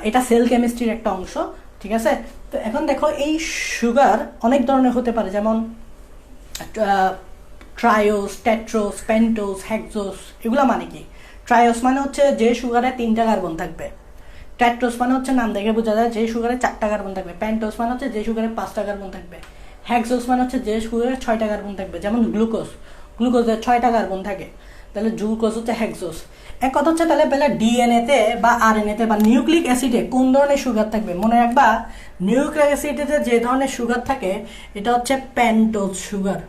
এটা সেল কেমিস্ট্রির একটা অংশ, ঠিক আছে। তো এখন দেখো এই সুগার অনেক ধরনের হতে পারে, যেমন ট্রায়োস, টেট্রোস, পেন্টোস, হেক্সোস। এগুলো মানে কি? ট্রায়োস মানে হচ্ছে যে সুগারে 3টা কার্বন থাকবে। টেট্রোস মানে হচ্ছে নাম দেখে বোঝা যায় যে সুগারে 4টা কার্বন থাকবে। পেন্টোস মানে হচ্ছে যে সুগারে 5টা কার্বন থাকবে। হেক্সোস মানে হচ্ছে যে সুগারে 6টা কার্বন থাকবে। যেমন গ্লুকোজের 6টা কার্বন থাকে, তাহলে গ্লুকোজ হচ্ছে হেক্সোস। এক কথা হচ্ছে তাহলে বেলা ডিএনএতে বা আরএনএতে বা নিউক্লিক অ্যাসিডে কোন ধরনের সুগার থাকবে মনে রাখবা? নিউক্লিক অ্যাসিডে যে ধরনের সুগার থাকে এটা হচ্ছে পেন্টোজ সুগার।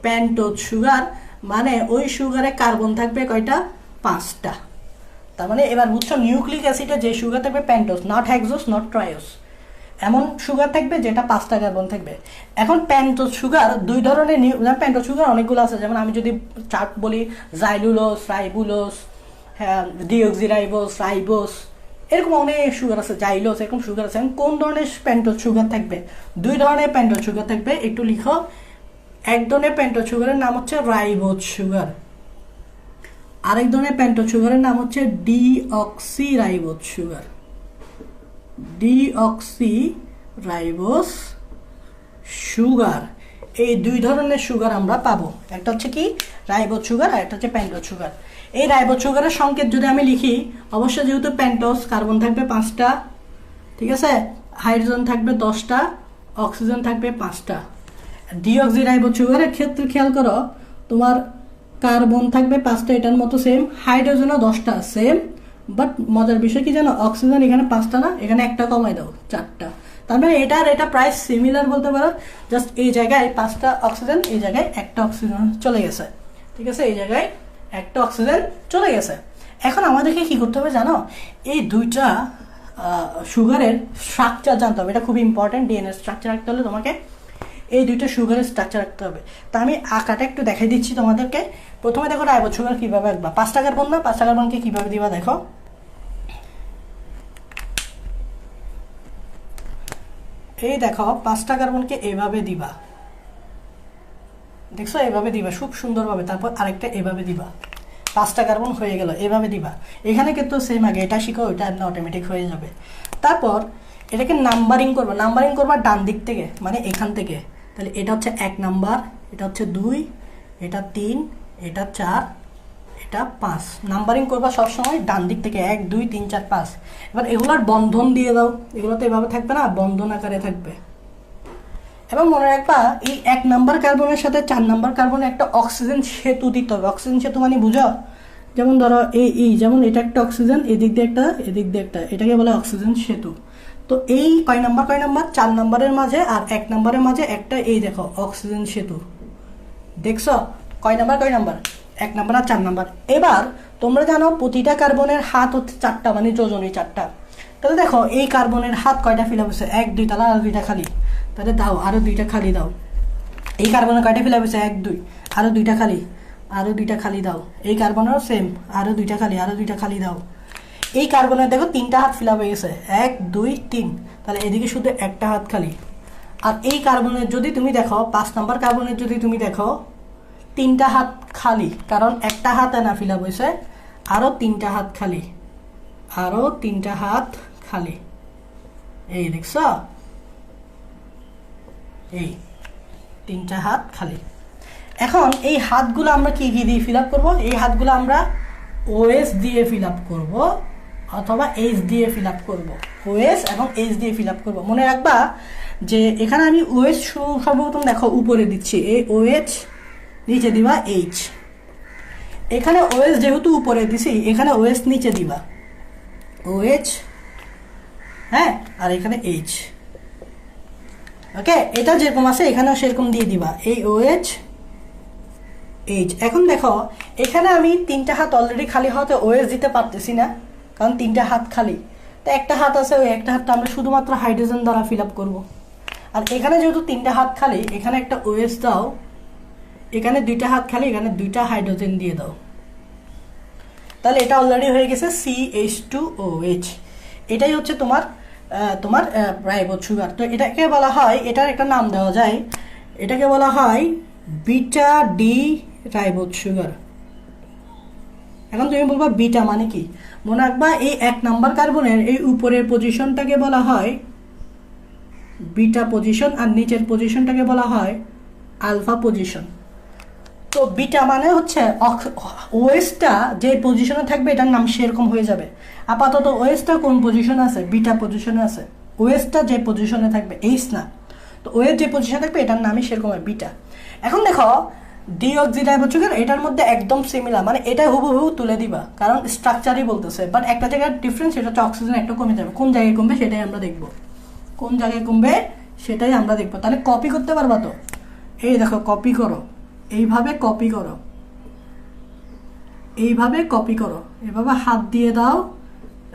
পেন্টোজ সুগার মানে ওই সুগারে কার্বন থাকবে কয়টা? 5টা। তার মানে এবার বুঝছো নিউক্লিক অ্যাসিডে যে সুগার থাকবে pentose, not hexose, not triose, এমন সুগার থাকবে যেটা 5টা কার্বন থাকবে। এখন পেন্টোজ সুগার দুই ধরনের, পেন্টোজ সুগার অনেকগুলো আছে। যেমন আমি যদি চার্ট বলি, জাইলুলোস, রাইবুলোস, ডিঅক্সিরাইবোস, রাইবোস, এরকম অনেক সুগার আছে, জাইলোস, এরকম সুগার আছে। কোন ধরনের পেন্টোজ সুগার থাকবে? 2 ধরনের পেন্টোজ সুগার থাকবে, একটু লিখো। এক ধরনের পেন্টোজ সুগারের নাম হচ্ছে রাইবোজ সুগার, আরেক ধরনের পেন্টোজ সুগারের নাম হচ্ছে ডিঅক্সিরাইবোজ সুগার। ডিঅক্সিরাইবোজ সুগার, এই 2 ধরনের সুগার আমরা পাবো। একটা হচ্ছে কি রাইবোজ সুগার, আর একটা হচ্ছে পেন্টোজ সুগার। এই রাইবোজ সুগারের সংকেত যদি আমি লিখি, অবশ্যই যেহেতু পেন্টোজ কার্বন থাকবে 5টা, ঠিক আছে, হাইড্রোজেন থাকবে 10টা, অক্সিজেন থাকবে 5টা। ডিঅক্সিরাইবোজ সুগারের ক্ষেত্রে খেয়াল করো, তোমার কার্বন থাকবে 5টা, এটার মতো সেম, হাইড্রোজেনও 10টা সেম, বাট মজার বিষয় কি জানো? অক্সিজেন এখানে 5টা না, এখানে একটা কমাই দাও, 4টা। তার মানে এটা প্রায় সিমিলার বলতে পারো, জাস্ট এই জায়গায় 5টা অক্সিজেন, এই জায়গায় একটা অক্সিজেন চলে গেছে, ঠিক আছে, এই জায়গায় একটা অক্সিজেন চলে গেছে। এখন আমাদেরকে কি করতে হবে জানো? এই 2টা সুগারের স্ট্রাকচার জানতে হবে, এটা খুব ইম্পর্টেন্ট। ডিএনএ স্ট্রাকচার রাখতে হলে তোমাকে এই 2টা সুগারের স্ট্রাকচার রাখতে হবে। তা আমি আঁকাটা একটু দেখাই দিচ্ছি তোমাদেরকে। প্রথমে দেখো রাইবোজ সুগার কিভাবে আঁকবা। 5টা কার্বন না, 5টা কার্বনকে কিভাবে দিবা দেখো। এই দেখো 5টা কার্বনকে এভাবে দিবা, দেখছো, এভাবে দিবা খুব সুন্দরভাবে। তারপর আরেকটা এভাবে দিবা, 5টা কার্বন হয়ে গেল, এভাবে দিবা। এখানে কিন্তু সেম, আগে এটা শিখো, এটা আপনার অটোমেটিক হয়ে যাবে। তারপর এটাকে নাম্বারিং করবা, নাম্বারিং করবা ডান দিক থেকে, মানে এখান থেকে। তাহলে এটা হচ্ছে 1 নাম্বার, এটা হচ্ছে 2, এটা 3, এটা 4, এটা 5। নাম্বারিং করবা সবসময় ডান দিক থেকে, 1 2 3 4 5। এবার এগুলোর বন্ধন দিয়ে দাও, এগুলো তো এভাবে থাকবে না, বন্ধন আকারে থাকবে। এবং মনে রাখবা এই 1 নাম্বার কার্বনের সাথে 4 নাম্বার কার্বনের একটা অক্সিজেন সেতু দিতে হবে। অক্সিজেন সেতু মানে বুঝো, যেমন ধরো যেমন এটা একটা অক্সিজেন, এদিক দিয়ে একটা, এদিক দিয়ে একটা, এটাকে বলে অক্সিজেন সেতু। তো এই কয় নাম্বার 4 নাম্বারের মাঝে আর 1 নাম্বারের মাঝে একটা, এই দেখো অক্সিজেন সেতু, দেখছো কয় নাম্বার 1 নাম্বার আর 4 নাম্বার। এবার তোমরা জানো প্রতিটা কার্বনের হাত হচ্ছে 4টা, মানে যোজনী 4টা। তাহলে দেখো এই কার্বনের হাত কয়টা ফিল আপ হয়েছে? 1 2, তাহলে আরো 2টা খালি, তাহলে দাও আরো 2টা খালি দাও। এই কার্বনের কয়টা ফিল আপ হয়েছে? 1 2, আরো 2টা খালি, আরো 2টা খালি দাও। এই কার্বনেরও সেম, আরো 2টা খালি, আরো 2টা খালি দাও। এই কার্বনের দেখো 3টা হাত ফিল আপ হয়ে গেছে, 1 2 3, তাহলে এদিকে শুধু একটা হাত খালি। আর এই কার্বনের যদি তুমি দেখো, 5 নাম্বার কার্বনের যদি তুমি দেখো, 3টা হাত খালি, কারণ একটা হাত না ফিল আপ হয়েছে, আরো 3টা হাত খালি, আরো 3টা হাত খালি। এই দেখছ, এই 3টা হাত খালি। এখন এই হাতগুলো আমরা কি কি দিয়ে ফিল আপ করবো? এই হাতগুলো আমরা ওএস দিয়ে ফিল আপ করবো অথবা এইচ দিয়ে ফিল আপ করবো। ওএস এবং এইচ দিয়ে ফিল আপ করবো। মনে রাখবা যে এখানে আমি ওএস সর্বপ্রথম দেখো উপরে দিচ্ছি, এই ওএইচ, নিচে দিবা এইচ। এখানে ওএস যেহেতু উপরে দিছি, এখানে ওএস নিচে দিবা, ওএইচ, হ্যাঁ, আর এখানে এইচ। ওকে, এটা যেরকম আছে এখানেও সেরকম দিয়ে দিবা, এই ওএইচ, এইচ। এখন দেখো এখানে আমি 3টা হাত অলরেডি খালি হওয়াতে ওএস দিতে পারতেছি না, কারণ 3টা হাত খালি। তো একটা হাত আছে, ওই একটা হাতটা আমরা শুধুমাত্র হাইড্রোজেন দ্বারা ফিল আপ করবো। আর এখানে যেহেতু 3টা হাত খালি, এখানে একটা ওএস দাও, এখানে 2টা হাত খালি, এখানে 2টা হাইড্রোজেন দিয়ে দাও। তাহলে এটা অলরেডি হয়ে গেছে CH2OH। এটাই হচ্ছে তোমার রাইবোজ সুগার। তো এটাকে বলা হয়, এটার একটা নাম দেওয়া যায়, এটাকে বলা হয় বিটা ডি রাইবোজ সুগার। এখন তুমি বলবা বিটা মানে কি? মনে রাখবা এই 1 নাম্বার কার্বনের এই উপরের পজিশনটাকে বলা হয় বিটা পজিশন, আর নিচের পজিশনটাকে বলা হয় আলফা পজিশন। তো বিটা মানে হচ্ছে ওএসটা যে পজিশনে থাকবে এটার নাম সেরকম হয়ে যাবে। আপাতত ওএসটা কোন পজিশনে আছে? বিটা পজিশনে আছে। ওএসটা যে পজিশনে থাকবে, এইচ না, তো ওএস যে পজিশনে থাকবে এটার নামই সেরকম হয়, বিটা। এখন দেখো ডিঅক্সিরাইবোজ সুগার এটার মধ্যে একদম সিমিলার, মানে এটা হুবহু তুলে দিবা, কারণ স্ট্রাকচারই বলতেছে। বাট একটা জায়গায় ডিফারেন্স, সেটা হচ্ছে অক্সিজেন একটা কমে যাবে। কোন জায়গায় কমবে সেটাই আমরা দেখবো, কোন জায়গায় কমবে সেটাই আমরা দেখবো। তাহলে কপি করতে পারবা তো? এই দেখো, কপি করো, এইভাবে কপি করো, এইভাবে কপি করো, এভাবে হাত দিয়ে দাও।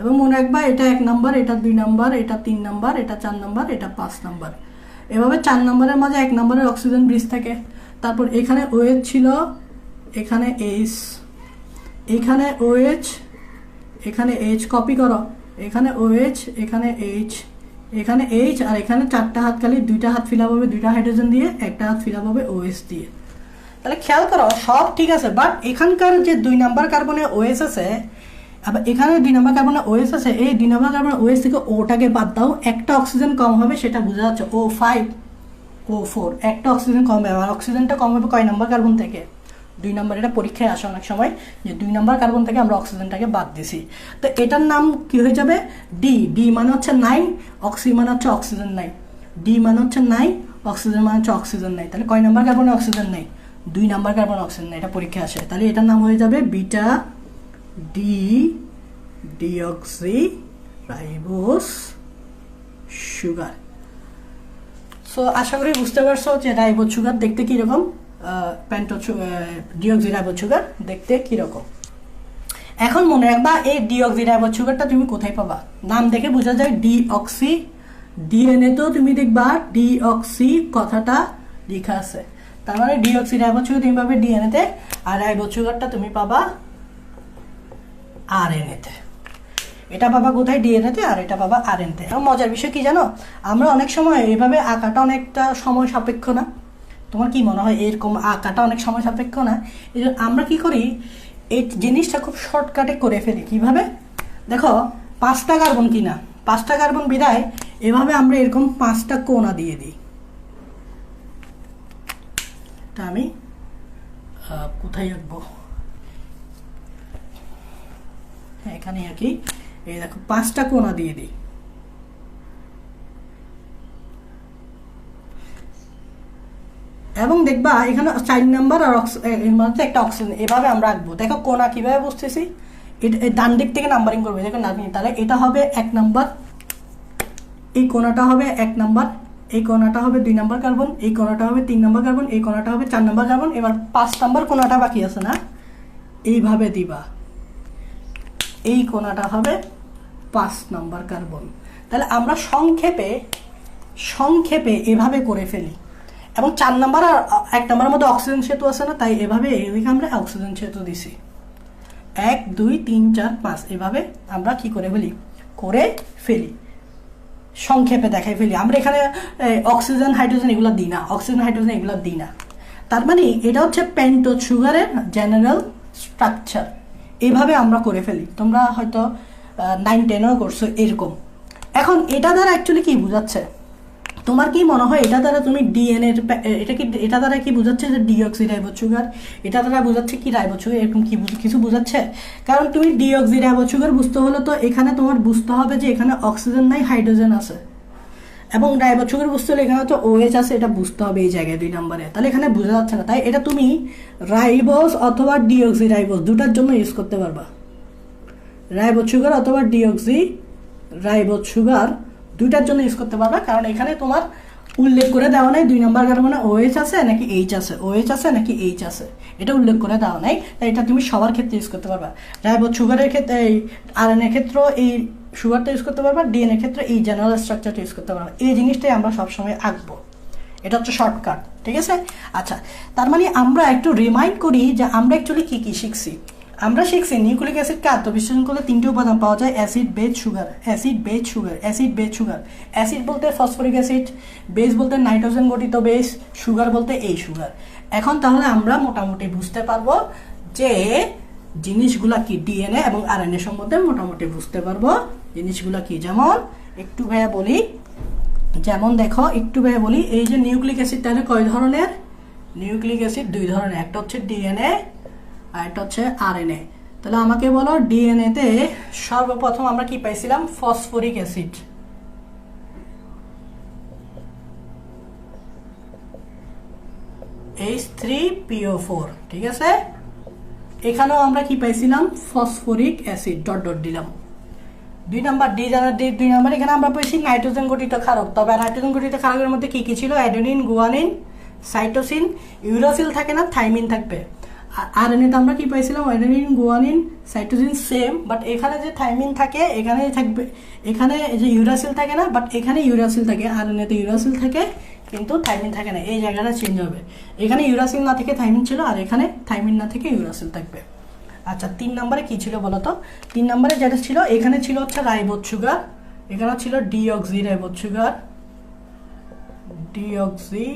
এবং মনে রাখবা এটা 1 নাম্বার, এটা 2 নাম্বার, এটা 3 নাম্বার, এটা 4 নাম্বার, এটা 5 নাম্বার। এভাবে 4 নাম্বারের মাঝে 1 নাম্বারের অক্সিজেন ব্রিজ থাকে। তারপর এখানে ওএইচ ছিল, এখানে এইচ, এখানে ওএইচ, এখানে এইচ, কপি করো, এখানে ওএইচ, এখানে এইচ, এখানে এইচ, আর এখানে 4টা হাত খালি, 2টা হাত ফিল আপ হবে 2টা হাইড্রোজেন দিয়ে, একটা হাত ফিল আপ হবে ওএস দিয়ে। তাহলে খেয়াল করো সব ঠিক আছে, বাট এখানকার যে 2 নাম্বার কার্বনে ওএস আছে, আবার এখানে 2 নাম্বার কার্বনে ওএস আছে, এই 2 নাম্বার কার্বনে ওএস থেকে ওটাকে বাদ দাও, একটা অক্সিজেন কম হবে, সেটা বোঝা যাচ্ছে O5 O4, একটা অক্সিজেন কম হবে। আর অক্সিজেনটা কম হবে কয় নাম্বার কার্বন থেকে? 2 নাম্বার। এটা পরীক্ষায় আসে অনেক সময় যে 2 নাম্বার কার্বন থেকে আমরা অক্সিজেনটাকে বাদ দিছি। তো এটার নাম কি হয়ে যাবে? ডি। ডি মানে হচ্ছে 9, অক্সি মানে হচ্ছে অক্সিজেন নাই, ডি মানে হচ্ছে 9, অক্সিজেন মানে হচ্ছে অক্সিজেন নাই। তাহলে কয় নাম্বার কার্বনে অক্সিজেন নেই? 2 নাম্বার কার্বন অক্সিজেন নাই, এটা পরীক্ষায় আসে। তাহলে এটার নাম হয়ে যাবে beta D deoxyribose sugar. So আশা করি বুঝতে পারছো যে রাইবোজ সুগার দেখতে কিরকম, ডিঅক্সিরাইবোজ সুগার দেখতে কিরকম। এখন মনে রাখবা এই ডিঅক্সিরাইবোজ সুগারটা তুমি কোথায় পাবা? নাম দেখে বোঝা যায় ডিঅক্সি, ডিএনএ তো তুমি দেখবা ডিঅক্সি কথাটা লেখা আছে, তার মানে ডিঅক্সিরাইবোজ সুগার তুমি পাবে ডিএনএ তে, আর রাইবোজ সুগারটা তুমি পাবা আরএনএ তে। এটা পাবা কোথায়? ডিএনএ তে, আর এটা পাবা আরএনএ তে। আর মজার বিষয় কি জানো, আমরা অনেক সময় এইভাবে আঁকাটা অনেকটা সময় সাপেক্ষ না? তোমার কি মনে হয় এরকম আঁকাটা অনেক সময় সাপেক্ষ না? এই জন্য আমরা কি করি, এই জিনিসটা খুব শর্টকাটে করে ফেলি। কিভাবে দেখো, 5টা কার্বন কিনা, 5টা কার্বন বিদায় এভাবে আমরা এরকম 5টা কোণা দিয়ে দিই। তা আমি কোথায় আঁকবো? হ্যাঁ, এখানে আঁকি। এই দেখো 5টা কোণা দিয়ে দিই। এবং দেখবা এখানে 4 নাম্বার আর এর মধ্যে একটা অক্সিজেন, এভাবে আমরা আঁকবো। দেখো কোণা কিভাবে বুঝতেছি, এটা ডান দিক থেকে নাম্বারিং করবে। দেখো না, তাহলে এটা হবে 1 নাম্বার, এই কোণাটা হবে 1 নাম্বার, এই কোণাটা হবে 2 নাম্বার কার্বন, এই কোণাটা হবে 3 নাম্বার কার্বন, এই কোণাটা হবে 4 নাম্বার কার্বন। এবার 5 নাম্বার কোণাটা বাকি আছে না, এইভাবে দিবা, এই কোণাটা হবে 5 নাম্বার কার্বন। তাহলে আমরা সংক্ষেপে এভাবে করে ফেলি। এবং 4 নাম্বার আর 1 নাম্বারের মধ্যে অক্সিজেন সেতু আছে না, তাই এভাবে এদিকে আমরা অক্সিজেন সেতু দিছি। 1 2 3 4 5 এভাবে আমরা কি করে ফেলি, সংক্ষেপে দেখাই ফেলি। আমরা এখানে অক্সিজেন হাইড্রোজেন এগুলো দিই না, অক্সিজেন হাইড্রোজেন এগুলো দিই না। তার মানে এটা হচ্ছে পেন্টোজ সুগারের জেনারেল স্ট্রাকচার। এইভাবে আমরা করে ফেলি, তোমরা হয়তো 9-10ও করছো এরকম। এখন এটা দ্বারা অ্যাকচুয়ালি কি বোঝাচ্ছে, তোমার কি মনে হয় এটা দ্বারা তুমি ডিএনএ এটা দ্বারা কি বোঝাচ্ছে যে ডিঅক্সি রাইবোজ সুগার, এটা দ্বারা বোঝাচ্ছে কি রাইবোজ সুগার, এরকম কি কিছু বোঝাচ্ছে? কারণ তুমি ডিঅক্সি রাইবোজ সুগার বুঝতে হলে তো এখানে তোমার বুঝতে হবে যে এখানে অক্সিজেন নাই, হাইড্রোজেন আছে, এবং রাইবোজ সুগার বুঝতে হলে এখানে তো OH আছে, এটা বুঝতে হবে এই জায়গায় 2 নম্বরে। তাহলে এখানে বোঝা যাচ্ছে না, তাই এটা তুমি রাইবোজ অথবা ডিঅক্সি রাইবোজ দুটার জন্য ইউজ করতে পারবা। রাইবোজ সুগার অথবা ডিঅক্সি রাইবোজ সুগার দুইটার জন্য ইউজ করতে পারবা, কারণ এখানে তোমার উল্লেখ করে দেওয়া নাই 2 নম্বর কার্বনে OH আছে নাকি H আছে, OH আছে নাকি H আছে, এটা উল্লেখ করে দেওয়া নাই। তাই এটা তুমি সবার ক্ষেত্রে ইউজ করতে পারবা। রাইবোজ সুগারের ক্ষেত্রে, এই RNA ক্ষেত্রে এই সুগারটা ইউজ করতে পারবা, ডিএনএ ক্ষেত্রে এই জেনারেল স্ট্রাকচারটা ইউজ করতে পারবা। এই জিনিসটাই আমরা সবসময় আঁকবো, এটা হচ্ছে শর্টকাট, ঠিক আছে? আচ্ছা, তার মানে আমরা একটু রিমাইন্ড করি যে আমরা অ্যাকচুয়ালি কি কি শিখছি। আমরা শিখছি নিউক্লিক অ্যাসিডকে আত্মবিশ্লেষণ করলে 3টি উপাদান পাওয়া যায়, acid, base, sugar. Acid, base, sugar, acid, base, sugar. Acid বলতে ফসফরিক অ্যাসিড, বেস বলতে নাইট্রোজেন গঠিত বেস, সুগার বলতে এই সুগার। এখন তাহলে আমরা মোটামুটি বুঝতে পারবো যে জিনিসগুলা কি, ডিএনএ এবং আরএনএ সম্বন্ধে মোটামুটি বুঝতে পারবো জিনিসগুলা কি। যেমন একটু ভাইয়া বলি, যেমন দেখো একটু ভাইয়া বলি, এই যে নিউক্লিক অ্যাসিড তাহলে কয় ধরনের? নিউক্লিক অ্যাসিড 2 ধরনের, একটা হচ্ছে ডিএনএ আর একটা হচ্ছে আরএনএ। তাহলে আমাকে বলো ডিএনএ তে সর্বপ্রথম আমরা কি পাইছিলাম? Phosphoric acid. H3PO4, ঠিক আছে? এখানেও আমরা কি পাইছিলাম? ফসফরিক অ্যাসিড, ডট ডট দিলাম। 2 নাম্বার ডি জানার 2 নাম্বার এখানে আমরা পেয়েছি নাইট্রোজেন গঠিত ক্ষারক। তবে নাইট্রোজেন গঠিত ক্ষারকের মধ্যে কি কি ছিল? অ্যাডেনিন, গুয়ানিন, সাইটোসিন, ইউরাসিল থাকে না, থাইমিন থাকবে। আর আরএনএতে আমরা কি পাইছিলাম? Adenine, guanine, cytosine same, but এখানে যে থাইমিন থাকে এখানে থাকবে, এখানে যে ইউরাসিল থাকে না, বাট এখানে ইউরাসিল থাকে। আরএনএতে ইউরাসিল থাকে কিন্তু থাইমিন থাকে না, এই জায়গাটা চেঞ্জ হবে। এখানে ইউরাসিল না থেকে থাইমিন ছিল, আর এখানে থাইমিন না থেকে ইউরাসিল থাকবে। আচ্ছা, 3 নম্বরে কি ছিল বলতো? 3 নম্বরে যেটা ছিল, এখানে ছিল হচ্ছে রাইবোজ সুগার, এখানে ছিল deoxyribose sugar, deoxy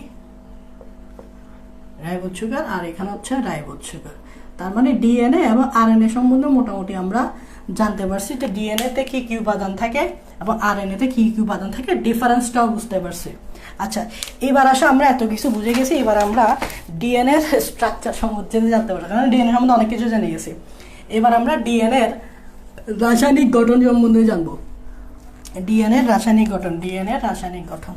ribose sugar, আর এখানে হচ্ছে রাইবোজ সুগার। তার মানে ডিএনএ এবং আরএনএ সম্বন্ধে মোটামুটি আমরা জানতে পারছি যে ডিএনএ তে কি কি উপাদান থাকে এবং আরএনএ তে কি কি উপাদান থাকে, ডিফারেন্সটাও বুঝতে পারছি। আচ্ছা, এবার আসো আমরা এত কিছু বুঝে গেছি, এবার আমরা ডিএনএ স্ট্রাকচার সম্বন্ধে জানতে পারবো, কারণ ডিএনএ সম্বন্ধে অনেক কিছু জেনে গেছি। এবার আমরা ডিএনএর রাসায়নিক গঠন সম্বন্ধে জানবো। ডিএনএর রাসায়নিক গঠন, ডিএনএর রাসায়নিক গঠন।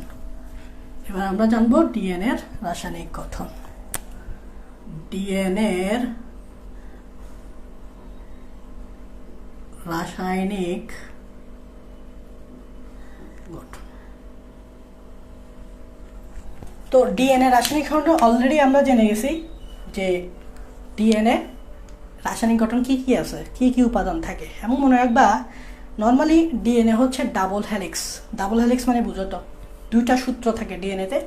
এবার আমরা জানবো ডিএনএর রাসায়নিক গঠন। ডিএনএর রাসায়নিক গঠন। তো ডিএনএ রাসায়নিক গঠন অলরেডি আমরা জেনে গেছি যে ডিএনএ রাসায়নিক গঠন কি কি আছে, কি কি উপাদান থাকে। এমন মনে রাখবা, নর্মালি ডিএনএ হচ্ছে ডাবল হেলিক্স। ডাবল হেলিক্স মানে বুঝো তো, 2টা সূত্র থাকে ডিএনএতে,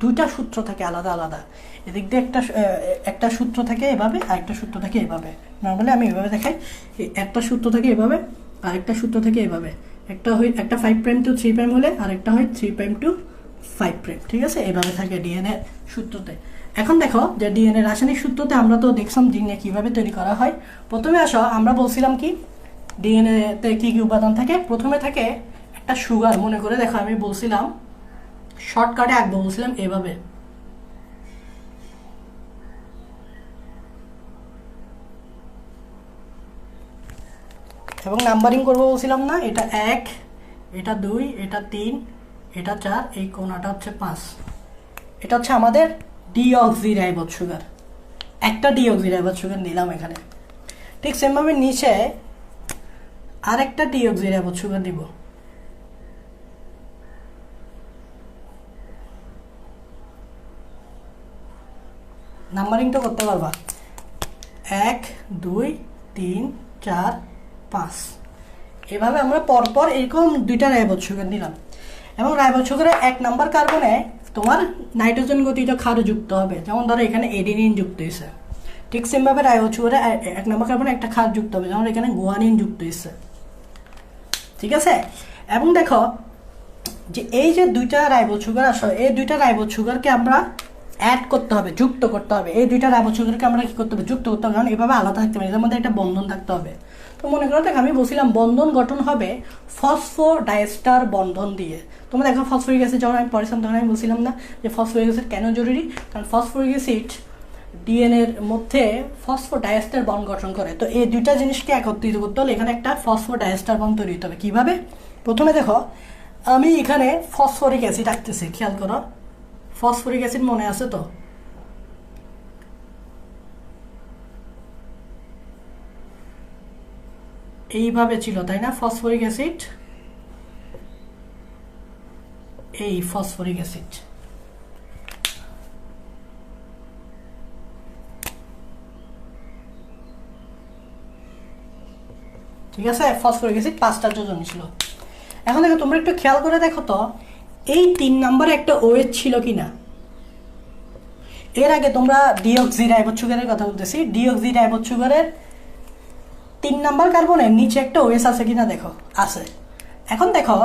2টা সূত্র থাকে আলাদা আলাদা। এদিক দিয়ে একটা সূত্র থাকে এভাবে, আর একটা সূত্র থাকে এভাবে। নর্মালি আমি এভাবে দেখাই, একটা সূত্র থাকে এভাবে আর একটা সূত্র থাকে এভাবে। একটা 5' to 3' হলে আর একটা হয় 3' to 5', ঠিক আছে? এভাবে থাকে ডিএনএ সূত্রতে। এখন দেখো যে ডিএনএ রাসায়নিক সূত্রতে আমরা তো দেখলাম ডিএনএ কিভাবে তৈরি করা হয়। প্রথমে আসো, আমরা বলছিলাম কি ডিএনএ তে কি কি উপাদান থাকে। প্রথমে থাকে একটা সুগার, মনে করে দেখো আমি বলছিলাম শর্টকাটে আঁকবো, বলছিলাম এভাবে। এবং নাম্বারিং করবো বলছিলাম না, এটা 1, এটা 2, এটা 3, এটা 4, এই কোণাটা হচ্ছে 5। এটা হচ্ছে আমাদের ডিঅক্সি রাইবোজ সুগার। একটা ডিঅক্সি রাইবোজ সুগার নিলাম এখানে। ঠিক সেমভাবে নিচে আরেকটা ডিঅক্সি রাইবোজ সুগার দিব। নাম্বারিংটা করতে পারবা, 1, 2, 3, 4, 5। এভাবে আমরা পরপর এরকম 2টা রাইবোজ সুগার নিলাম। এবং রাইবোজ সুগারের 1 নাম্বার কার্বনে তোমার নাইট্রোজেন গঠিত ক্ষার যুক্ত হবে। যেমন ধরো এখানে এডিনিন যুক্ত হয়েছে, ঠিক সেমভাবে রাইবোজ সুগারে 1 নাম্বার কার্বনে একটা ক্ষার যুক্ত হবে, যেমন এখানে গুয়ানিন যুক্ত হয়েছে, ঠিক আছে? এবং দেখো যে এই যে 2টা রাইবোজ সুগার আসলে, এই 2টা রাইবোজ সুগারকে আমরা অ্যাড করতে হবে, যুক্ত করতে হবে। এই দুইটা রাইবোজ সুগারকে আমরা কি করতে হবে, যুক্ত করতে হবে, কারণ এভাবে আলাদা থাকতে পারে, এদের মধ্যে একটা বন্ধন থাকতে হবে। তো মনে করো দেখ আমি বলছিলাম বন্ধন গঠন হবে ফসফোডাইএস্টার বন্ধন দিয়ে। তোমরা দেখো ফসফরিক অ্যাসিড যখন আমি পড়েছিলাম তখন আমি বলছিলাম না যে ফসফরিক অ্যাসিড কেন জরুরি, কারণ ফসফরিক অ্যাসিড ডিএনএর মধ্যে ফসফোডাইএস্টার বন্ড গঠন করে। তো এই দুইটা জিনিসকে একত্রিত করতে হলে এখানে একটা ফসফোডাইএস্টার বন্ড তৈরি হতে হবে। কীভাবে? প্রথমে দেখো আমি এখানে ফসফরিক অ্যাসিড আঁকতেছি, খেয়াল করো ফসফরিক অ্যাসিড মনে আছে তো? এইভাবে ছিল তাই না ফসফরিক অ্যাসিড, এই ফসফরিক অ্যাসিড। ঠিক আছে, ফসফরিক অ্যাসিড 5টা যোজন ছিল। এখন দেখো তোমরা একটু খেয়াল করে দেখো তো এই 3 নম্বরে একটা OH ছিল কিনা। এর আগে তোমরা ডিঅক্সিরাইবোজ সুগারের কথা বলতেছি, ডিঅক্সিরাইবোজ সুগারের 3 নম্বর কার্বনের নিচে একটা OH আছে কিনা দেখো, আছে। এখন দেখো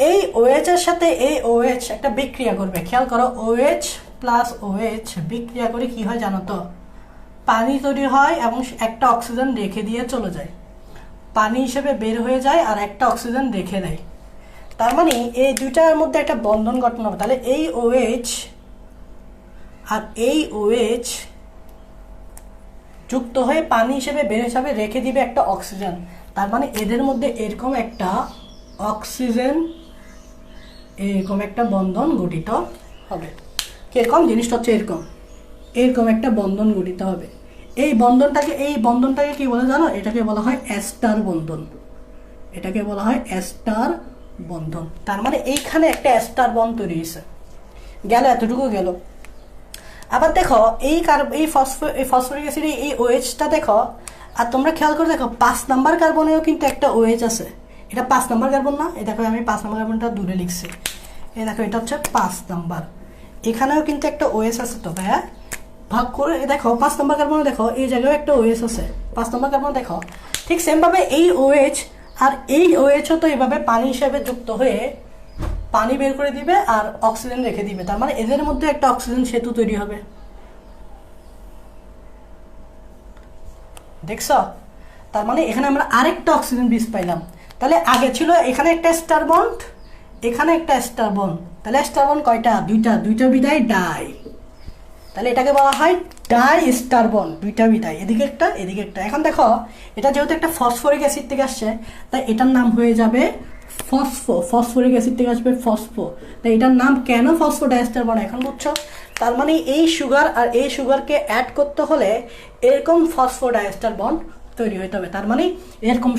এই OH এর সাথে এই OH একটা বিক্রিয়া করবে, খেয়াল করো OH প্লাস OH বিক্রিয়া করে কি হয় জানো তো? পানি তৈরি হয় এবং একটা অক্সিজেন রেখে দিয়ে চলে যায়, পানি হিসেবে বের হয়ে যায় আর একটা অক্সিজেন রেখে দেয়। তার মানে এই দুইটার মধ্যে একটা বন্ধন গঠন হবে। তাহলে এই OH আর এই OH যুক্ত হয়ে পানি হিসেবে বের হিসাবে রেখে দিবে একটা অক্সিজেন। তার মানে এদের মধ্যে এরকম একটা অক্সিজেন, এরকম একটা বন্ধন গঠিত হবে। কিরকম জিনিসটা হচ্ছে এরকম, এরকম একটা বন্ধন গঠিত হবে। এই বন্ধনটাকে কি বলে জানো? এটাকে বলা হয় এস্টার বন্ধন, এটাকে বলা হয় এস্টার বন্ধন। তার মানে এইখানে একটা এস্টার বন্ধন তৈরি হয়েছে, গেল এতটুকু গেল। আবার দেখো এই ফসফরিক অ্যাসিড এই OH-টা দেখো, আর তোমরা খেয়াল করে দেখো 5 নাম্বার কার্বনেও কিন্তু একটা OH আছে। এটা 5 নাম্বার কার্বন না? এই দেখো আমি 5 নাম্বার কার্বনটা দূরে লিখছি, এই দেখো এটা হচ্ছে 5 নাম্বার। এখানেও কিন্তু একটা OH আছে। তো ভাইয়া ভাগ করে দেখো 5 নাম্বার কার্বনে দেখো এই জায়গায় একটা OH আছে, 5 নাম্বার কার্বন দেখো। ঠিক সেমভাবে এই OH আর এই OH-ও তো এইভাবে পানি হিসেবে যুক্ত হয়ে পানি বের করে দিবে আর অক্সিজেন রেখে দিবে। তার মানে এদের মধ্যে একটা অক্সিজেন সেতু তৈরি হবে, দেখছো? তার মানে এখানে আমরা আরেকটা অক্সিজেন বীজ পাইলাম। তাহলে আগে ছিল এখানে একটা স্টার বন্ড, এখানে একটা স্টার বন্ড। তাহলে স্টার বন্ড কয়টা? দুইটা বিদায় ডাই। তাহলে এটাকে বলা হয় ডাই স্টার বন্ড, দুইটা বিদায়, এদিকে একটা এদিকে একটা। এখন দেখো এটা যেহেতু একটা ফসফরিক অ্যাসিড থেকে আসছে তাই এটার নাম হয়ে যাবে ফসফরিক অ্যাসিড থেকে আসবে ফসফো। তাই এটার নাম কেন ফসফোডাইএস্টার বন্ড এখন বুঝছো? তার মানে এই সুগার আর এই সুগারকে অ্যাড করতে হলে এরকম ফসফোডাইএস্টার বন্ড তৈরি হতে হবে। তার মানে এরকম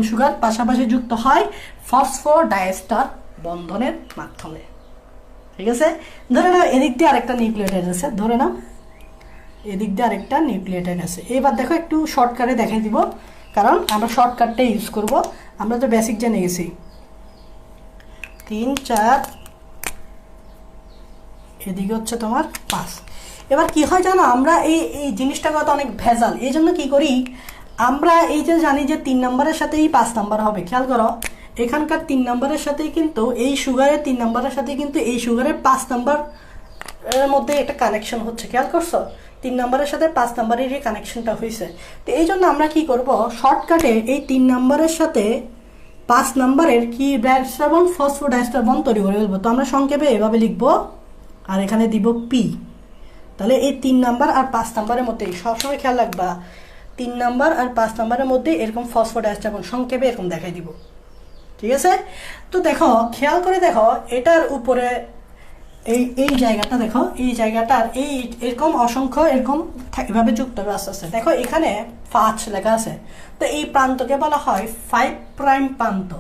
সুগার পাশাপাশি যুক্ত হয় ফসফোডাইএস্টার বন্ধনের মাধ্যমে। ঠিক আছে, ধরে নাও এদিক দিয়ে আরেকটা নিউক্লিওটাইড আছে, ধরে নাও এদিক দিয়ে আরেকটা নিউক্লিওটাইড আছে। এবার দেখো একটু শর্টকাটে দেখাই দিব, কারণ আমরা শর্টকাটটা ইউজ করব। আমরা তো বেসিক জেনে গেছি 3 4, এদিকে হচ্ছে তোমার 5। এবার কি হয় জানো, আমরা এই জিনিসটা কত অনেক ভেজাল। এই জন্য কি করি আমরা, এই যে জানি যে 3 নম্বরের সাথেই 5 নাম্বার হবে। খেয়াল করো এখানকার 3 নম্বরের সাথেই কিন্তু এই সুগারের 3 নম্বরের সাথে কিন্তু এই সুগারের 5 নাম্বার এর মধ্যে একটা কানেকশন হচ্ছে। খেয়াল করছো 3 নম্বরের সাথে 5 নম্বরের এই কানেকশনটা হয়েছে। তো এই জন্য আমরা কি করব, শর্টকাটে এই 3 নম্বরের সাথে 5 নম্বরের কি ডাইএস্টার বন্ড, ফসফোডাইএস্টার বন্ড তৈরি করে ফেলবো। তো আমরা সংক্ষেপে এভাবে লিখবো আর এখানে দিব P। তাহলে এই 3 নাম্বার আর 5 নাম্বারের মধ্যে সবসময় খেয়াল রাখবা 3 নাম্বার আর 5 নাম্বারের মধ্যে এরকম ফসফোডাইএস্টার বন্ড সংক্ষেপে এরকম দেখাই দিব। ঠিক আছে, তো দেখো খেয়াল করে দেখো এটার উপরে এই জায়গাটা দেখো, এই জায়গাটার এরকম অসংখ্য এরকম এভাবে যুক্ত হবে আস্তে আস্তে। দেখো এখানে 5 লেখা আছে, তো এই প্রান্তকে বলা হয় 5 প্রাইম প্রান্ত।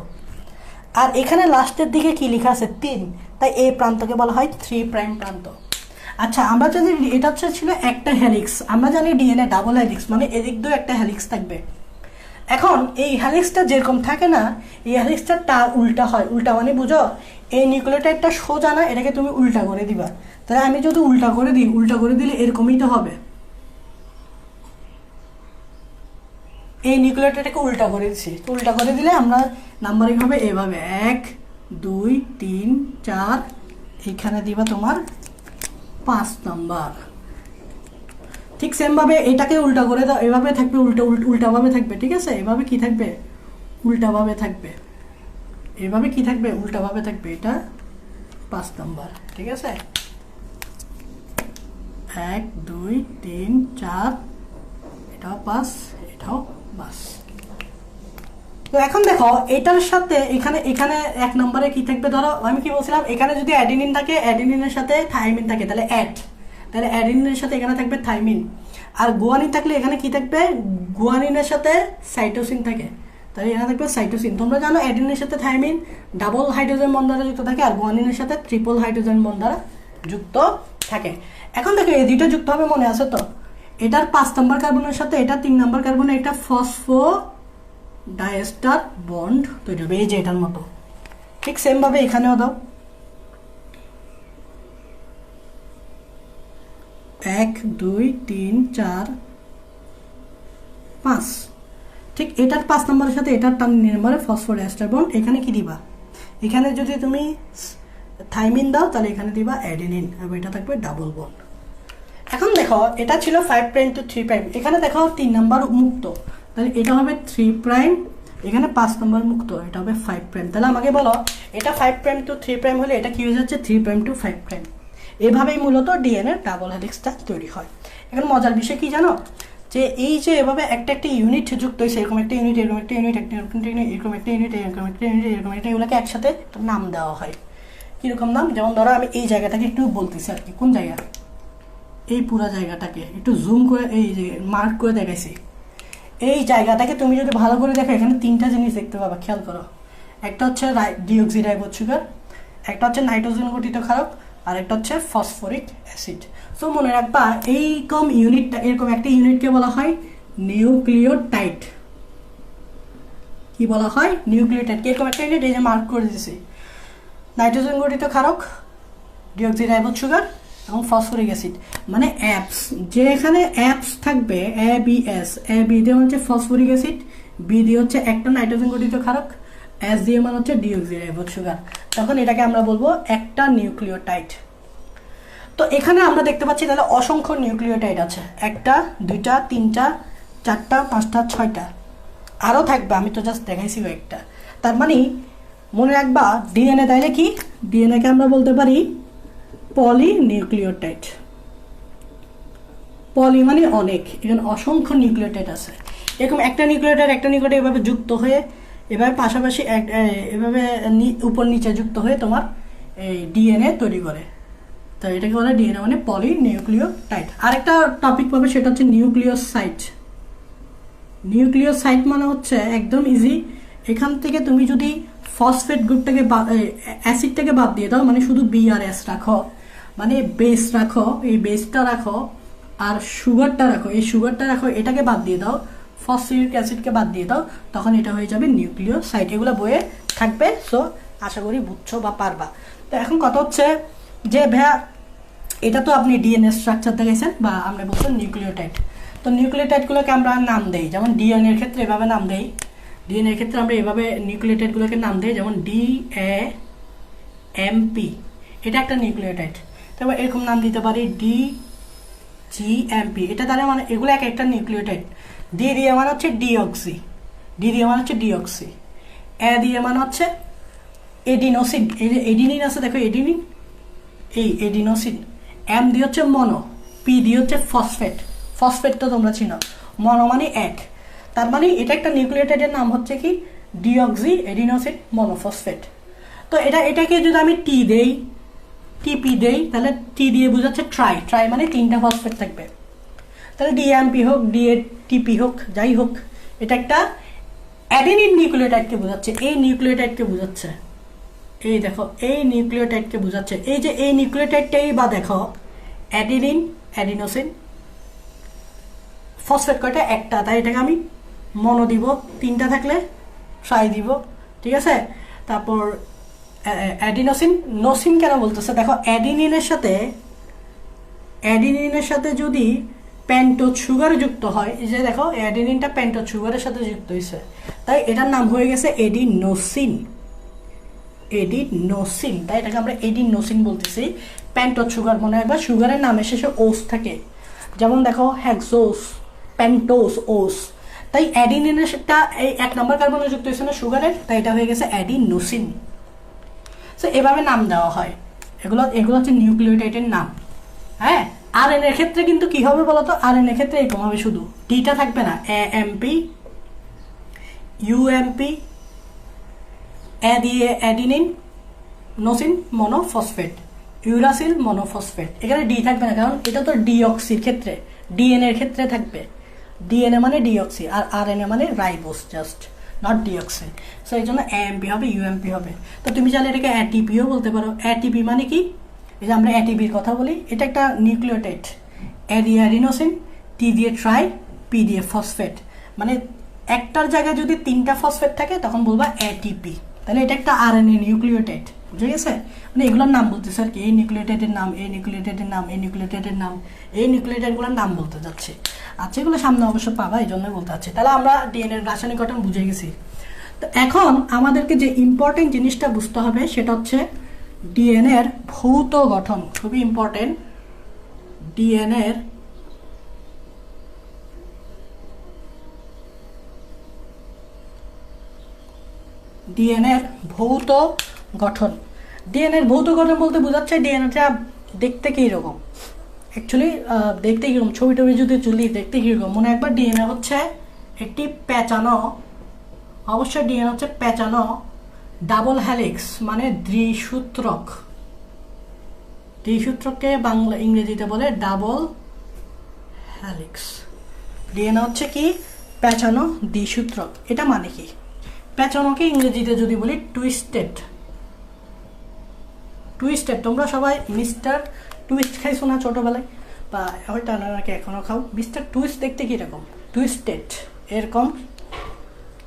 আর এখানে লাস্টের দিকে কি লেখা আছে 3, তাই এই প্রান্তকে বলা হয় 3 প্রাইম প্রান্ত। আচ্ছা আমরা যদি এটা ছিল একটা হেলিক্স, আমরা জানি ডিএনএ ডাবল হেলিক্স, মানে এদিক দিয়ে একটা হেলিক্স থাকবে। এখন এই হেলিক্সটা যেরকম থাকে না, এই হেলিক্সটা তার উল্টা হয়। উল্টা মানে বুঝো এই নিউক্লিওটাইডটা সোজা না, এটাকে তুমি উল্টা করে দিবা। তাহলে আমি যদি উল্টা করে দিই, উল্টা করে দিলে এরকমই তো হবে। এই নিউক্লিওটাইডটাকে উল্টা করে দিচ্ছি, উল্টা করে দিলে আমরা নাম্বারিং হবে এভাবে 1 2 3 4, এইখানে দিবা তোমার 5 নাম্বার। ঠিক সেম ভাবে এটাকে উল্টা করে দাও, এভাবে থাকবে, উল্টা ভাবে থাকবে, ঠিক আছে? এভাবে কি থাকবে? উল্টা ভাবে থাকবে। এভাবে কি থাকবে? উল্টা ভাবে থাকবে। এটা 5 নাম্বার, ঠিক আছে? 1 2 3 4, এটাও 5, এটাও 5। তো এখন দেখো এটার সাথে এখানে 1 নম্বরে কি থাকবে? ধরো আমি কি বলছিলাম, এখানে যদি অ্যাডিনিন থাকে, অ্যাডিনিনের সাথে থাইমিন থাকে, তাহলে তাহলে অ্যাডিনিনের সাথে এখানে থাকবে থাইমিন। আর গুয়ানিন থাকলে এখানে কি থাকবে? গুয়ানিনের সাথে সাইটোসিন থাকে, তাহলে এখানে থাকবে সাইটোসিন। তোমরা জানো অ্যাডিনের সাথে থাইমিন ডাবল হাইড্রোজেন বন্ড দ্বারা যুক্ত থাকে, আর গুয়ানিনের সাথে ট্রিপল হাইড্রোজেন বন্ড দ্বারা যুক্ত থাকে। এখন দেখো এই দুইটা যুক্ত হবে, মনে আছে তো? এটার 5 নম্বর কার্বনের সাথে এটা 3 নম্বর কার্বনে এটা ফসফো ডাইএস্টার বন্ড তৈরি হবে, এই যে এটার মতো। ঠিক সেম ভাবে এখানেও দাও, 1 2 3 4 5। ঠিক এটার 5 নম্বরের সাথে এটার 3 নম্বরে ফসফোডাইএস্টার বন্ড। এখানে কি দিবা? এখানে যদি তুমি থাইমিন দাও তাহলে এখানে দিবা অ্যাডেনিন, এবং এটা থাকবে ডাবল বন্ড। এখন দেখো এটা ছিল 5 প্রাইম টু 3 প্রাইম, এখানে দেখো 3 নাম্বার মুক্ত, তাহলে এটা হবে 3 প্রাইম, এখানে 5 নাম্বার মুক্ত, এটা হবে 5 প্রাইম। তাহলে আমাকে বলো এটা 5 প্রাইম টু 3 প্রাইম হলে এটা কি হয়ে যাচ্ছে? 3 প্রাইম টু 5 প্রাইম। এভাবেই মূলত ডিএনএ ডাবল হেলিক্সটা তৈরি হয়। এখন মজার বিষয় কি জানো, যে এই যে এভাবে একটা ইউনিট যুক্ত হয়েছে, এরকম একটা ইউনিট, এরকম একটা ইউনিট, এরকম একটা ইউনিট, এরকম একটা ইউনিট, এরকম একটা ইউনিট, এরকম একটা, এগুলোকে একসাথে নাম দেওয়া হয়। কিরকম নাম? যেমন ধরো আমি এই জায়গাটাকে একটু বলতেছি আর কি, কোন জায়গা? এই পুরো জায়গাটাকে একটু জুম করে এই যে মার্ক করে দেখাইছি। এই জায়গাটাকে তুমি যদি ভালো করে দেখো, এখানে 3টা জিনিস দেখতে পাবা, খেয়াল করো। একটা হচ্ছে ডিঅক্সিরাইবোজ সুগার, একটা হচ্ছে নাইট্রোজেন গঠিত ক্ষারক, আর একটা হচ্ছে ফসফরিক অ্যাসিড। সো মনে রাখবা এই ইউনিটটা, এরকম একটা ইউনিটকে বলা হয় নিউক্লিওটাইড। কি বলা হয়? নিউক্লিওটাইড। এরকম একটা ইউনিট, এই যে মার্ক করে দিয়েছি, নাইট্রোজেন গঠিত ক্ষারক, ডিঅক্সিরাইবোজ সুগার এবং ফসফরিক অ্যাসিড। মানে অ্যাপস, যে এখানে অ্যাপস থাকবে ABS, এ বি দিয়ে হচ্ছে ফসফরিক অ্যাসিড, বি দিয়ে হচ্ছে একটা নাইট্রোজেন গঠিত ক্ষারক, এস দিয়ে মানে হচ্ছে ডিঅক্সিরাইবোজ সুগার, তখন এটাকে আমরা বলবো একটা নিউক্লিওটাইড। তো এখানে আমরা দেখতে পাচ্ছি তাহলে অসংখ্য নিউক্লিওটাইড আছে, 1টা 2টা 3টা 4টা 5টা 6টা, আরও থাকবে, আমি তো জাস্ট দেখাইছি একটা। তার মানে মনে রাখবা ডিএনএ তাইলে কি? ডিএনএকে আমরা বলতে পারি পলিনিউক্লিওটাইড। পলি মানে অনেক, এখানে অসংখ্য নিউক্লিওটাইড আছে। এরকম একটা নিউক্লিওটাইড এভাবে যুক্ত হয়ে, এভাবে পাশাপাশি এভাবে উপর নিচে যুক্ত হয়ে তোমার এই ডিএনএ তৈরি করে। তো এটাকে বলে ডিএনএ মানে পলিনিউক্লিওটাইড। আরেকটা টপিক পাবে, সেটা হচ্ছে নিউক্লিওসাইড। নিউক্লিওসাইড মানে হচ্ছে একদম ইজি, এখান থেকে তুমি যদি ফসফেট গ্রুপটাকে অ্যাসিডটাকে বাদ দিয়ে দাও, মানে শুধু বি আর এস রাখো, মানে বেস রাখো, এই বেসটা রাখো, আর সুগারটা রাখো, এই সুগারটা রাখো, এটাকে বাদ দিয়ে দাও, ফসফরিক অ্যাসিডকে বাদ দিয়ে দাও, তখন এটা হয়ে যাবে নিউক্লিওসাইড। এগুলো বইয়ে থাকবে, সো আশা করি বুঝছো বা পারবা। তো এখন কথা হচ্ছে যে ভাইয়া এটা তো আপনি ডিএনএ স্ট্রাকচার দেখেছেন, বা আমরা বলছেন নিউক্লিওটাইড। তো নিউক্লিওটাইডগুলোকে আমরা নাম দেই, যেমন ডিএনএর ক্ষেত্রে এভাবে নাম দেই, ডিএনএর ক্ষেত্রে আমরা এভাবে নিউক্লিওটাইডগুলোকে নাম দেই, যেমন DAMP, এটা একটা নিউক্লিওটাইড। তারপর এরকম নাম দিতে পারি DGMP, এটা দ্বারা মানে এগুলো একটা নিউক্লিওটাইড। ডি দিয়ে মানে হচ্ছে ডিঅক্সি, ডি দিয়ে মানে হচ্ছে ডিঅক্সি, এ দিয়ে মানে হচ্ছে এডিনোসিন, এই যে এডিনিন আছে দেখো, এডিনিন, এই এডিনোসিন। এম দিয়ে হচ্ছে মনো, পি দিয়ে হচ্ছে ফসফেট, ফসফেট তো তোমরা চিনো, মনো মানে এক। তার মানে এটা একটা নিউক্লিওটাইডের নাম হচ্ছে কি? Deoxy adenosine monophosphate. তো এটাকে যদি আমি টি দেই, টিপি দেই, তাহলে টি দিয়ে বোঝাচ্ছে ট্রাই, ট্রাই মানে 3টা ফসফেট থাকবে। তাহলে ডিএমপি হোক, ডিএটিপি হোক, যাই হোক, এটা একটা অ্যাডেনিন নিউক্লিওটাইডকে বোঝাচ্ছে, এই নিউক্লিওটাইডকে বোঝাচ্ছে, এই দেখো এই নিউক্লিওটাইডকে বোঝাচ্ছে। এই যে এই নিউক্লিওটাইডটাই বা দেখো অ্যাডেনিন, অ্যাডিনোসিন, ফসফেট কয়টা? একটা, তাই এটাকে আমি মনো দিব, 3টা থাকলে ট্রাই দিব, ঠিক আছে? তারপর অ্যাডিনোসিন, নোসিন কেন বলতেছে? দেখো অ্যাডিনিনের সাথে যদি পেন্টোজ সুগার যুক্ত হয়, এই যে দেখো অ্যাডিনিনটা পেন্টোজ সুগারের সাথে যুক্ত হয়েছে, তাই এটার নাম হয়ে গেছে এডিনোসিন। এডিনোসিন, তাই এটাকে আমরা এডিনোসিন বলতেছি। পেন্টোজ সুগার মনে হয় বা সুগারের নামের শেষে ওস থাকে, যেমন দেখো হেক্সোস, পেন্টোজ, ওস। তাই অ্যাডিনিনের সেটা এই 1 নম্বর কার্বনে যুক্ত হয়েছে না সুগারের, তাই এটা হয়ে গেছে অ্যাডিনোসিন। সো এভাবে নাম দেওয়া হয়, এগুলো হচ্ছে নিউক্লিওটাইডের নাম। হ্যাঁ, আরএনএ এর ক্ষেত্রে কিন্তু কি হবে বলতো, আরএনএ এর ক্ষেত্রে এরকম হবে, শুধু ডিটা থাকবে না, এএমপি, ইউএমপি, এ দিয়ে অ্যাডিনিন, নোসিন মনোফসফেট, ইউরাসিল মনোফসফেট। এখানে ডি থাকবে না, কারণ এটা তো ডিঅক্সির ক্ষেত্রে, ডিএনএ এর ক্ষেত্রে থাকবে। ডিএনএ মানে ডিঅক্সি, আর আরএনএ মানে ribose, just not deoxy. So এই জন্য এএমপি হবে, ইউএমপি হবে। তো তুমি চাইলে এটাকে এটিপিও বলতে পারো। এটিপি মানে কি, এই যে আমরা এটিপির কথা বলি, এটা একটা নিউক্লিওটাইড। এ দিয়ে অ্যাডিনোসিন, টি দিয়ে ট্রাই, পি দিয়ে ফসফেট। মানে একটার জায়গায় যদি 3টা ফসফেট থাকে তখন বলবা এটিপি। তাহলে এটা একটা আরএনএ নিউক্লিওটাইড, বুঝে গেছে? মানে এগুলোর নাম বলতেছে আর কি, এই নিউক্লিওটাইডের নাম, এই নিউক্লিওটাইডের নাম, এই নিউক্লিওটাইডের নাম, এই নিউক্লিওটাইডগুলোর নাম বলতে যাচ্ছে। আচ্ছা, এগুলো সামনে অবশ্য পাবা, এই জন্য বলতে চাচ্ছি। তাহলে আমরা ডিএনএর রাসায়নিক গঠন বুঝে গেছি। তো এখন আমাদেরকে যে ইম্পর্টেন্ট জিনিসটা বুঝতে হবে সেটা হচ্ছে ডিএনএর ভৌত গঠন। খুবই ইম্পর্টেন্ট, ডিএনএর ভৌত গঠন। ডিএনএর ভৌত গঠন বলতে বোঝাচ্ছে ডিএনএটা দেখতে কীরকম। অ্যাকচুয়ালি দেখতে কীরকম, ছবি টবি যদি তুলি দেখতে কীরকম মনে, একবার ডিএনএ হচ্ছে একটি পেঁচানো, অবশ্যই ডিএনএ হচ্ছে পেঁচানো ডাবল হেলিক্স, মানে দ্বিসূত্রক। দ্বিসূত্রককে বাংলা ইংরেজিতে বলে ডাবল হেলিক্স। ডিএনএ হচ্ছে কি পেঁচানো দ্বিসূত্রক। এটা মানে কি, পেঁচানোকে ইংরেজিতে যদি বলি টুইস্টেড। টুইস্টেড, তোমরা সবাই মিস্টার টুইস্ট খাইছো না ছোটবেলায়, বা হয়তো নাকি এখনো খাও। মিস্টার টুইস্ট দেখতে কীরকম, টুইস্টেড, এরকম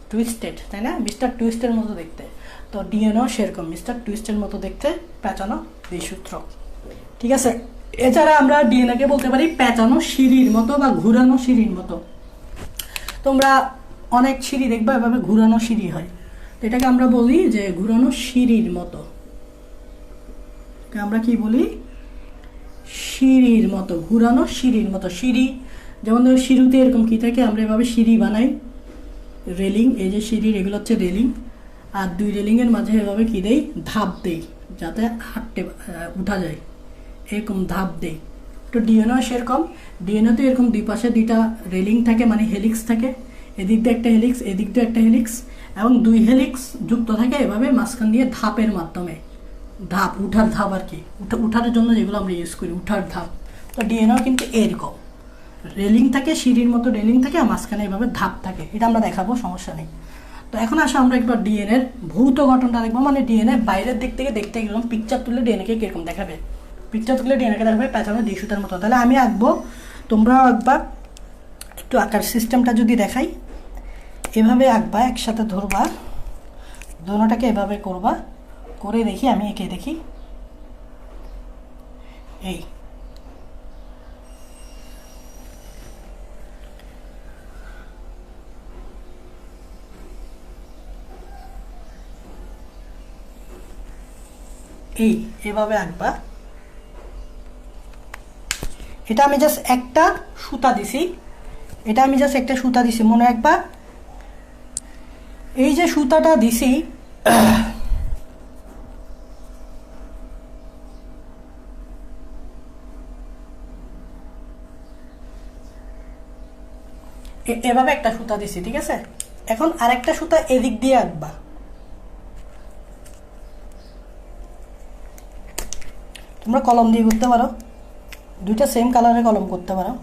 টুইস্টেড, তাই না? মিস্টার টুইস্টের মতো দেখতে। তো ডিএনএও সেরকম মিস্টার টুইস্টের মতো দেখতে, পেঁচানো দ্বিসূত্রক। ঠিক আছে, এছাড়া আমরা ডিএনএকে বলতে পারি পেঁচানো সিঁড়ির মতো বা ঘুরানো সিঁড়ির মতো। তোমরা অনেক সিঁড়ি দেখবা এভাবে ঘুরানো সিঁড়ি হয়, এটাকে আমরা বলি যে ঘুরানো সিঁড়ির মতো। আমরা কি বলি, সিঁড়ির মতো, ঘুরানো সিঁড়ির মতো। সিঁড়ি যেমন ধরো সিঁড়িতে এরকম কি থাকে, আমরা এভাবে সিঁড়ি বানাই, রেলিং, এই যে সিঁড়ির এগুলো হচ্ছে রেলিং, আর 2 রেলিংয়ের মাঝে এভাবে কি দেই, ধাপ দেই, যাতে হাঁটতে উঠা যায়, এরকম ধাপ দেই। তো ডিএনএও সেরকম, ডিএনএতে এরকম 2 পাশে 2টা রেলিং থাকে, মানে হেলিক্স থাকে, এদিক দিয়ে একটা হেলিক্স, এদিক দিয়ে একটা হেলিক্স, এবং 2 হেলিক্স যুক্ত থাকে এভাবে মাঝখান দিয়ে ধাপের মাধ্যমে। ধাপ, উঠার ধাপ আর কি, উঠার জন্য যেগুলো আমরা ইউজ করি, উঠার ধাপ। তো ডিএনএও কিন্তু এরকম রেলিং থাকে, সিঁড়ির মতো রেলিং থাকে, আর মাঝখানে এভাবে ধাপ থাকে। এটা আমরা দেখাবো, সমস্যা নেই। তো এখন আসো আমরা একবার ডিএনএর ভৌত গঠনটা দেখবো। মানে ডিএনএ বাইরের দিক থেকে দেখতে গেলাম, পিকচার তুললে ডিএনএকে কিরকম দেখাবে, পিকচার তুললে ডিএনএকে দেখাবে পেঁচানো দ্বিসূত্রের মতো। তাহলে আমি আঁকবো, তোমরাও আঁকবা। একটু আঁকার সিস্টেমটা যদি দেখাই, এভাবে আঁকবা, একসাথে ধরবা, দোনোটাকে এভাবে করবা, করে দেখি, আমি এঁকে দেখি। এই এভাবে আঁকবা। এটা আমি জাস্ট একটা সুতা দিছি, মনে রাখবা। এই যে সুতাটা দিছি, এভাবে একটা সুতা দিছি, ঠিক আছে? এখন আরেকটা সুতা এদিক দিয়ে আঁকবা। তোমরা কলম দিয়ে করতে পারো, 2টা সেম কালারের কলম করতে পারো।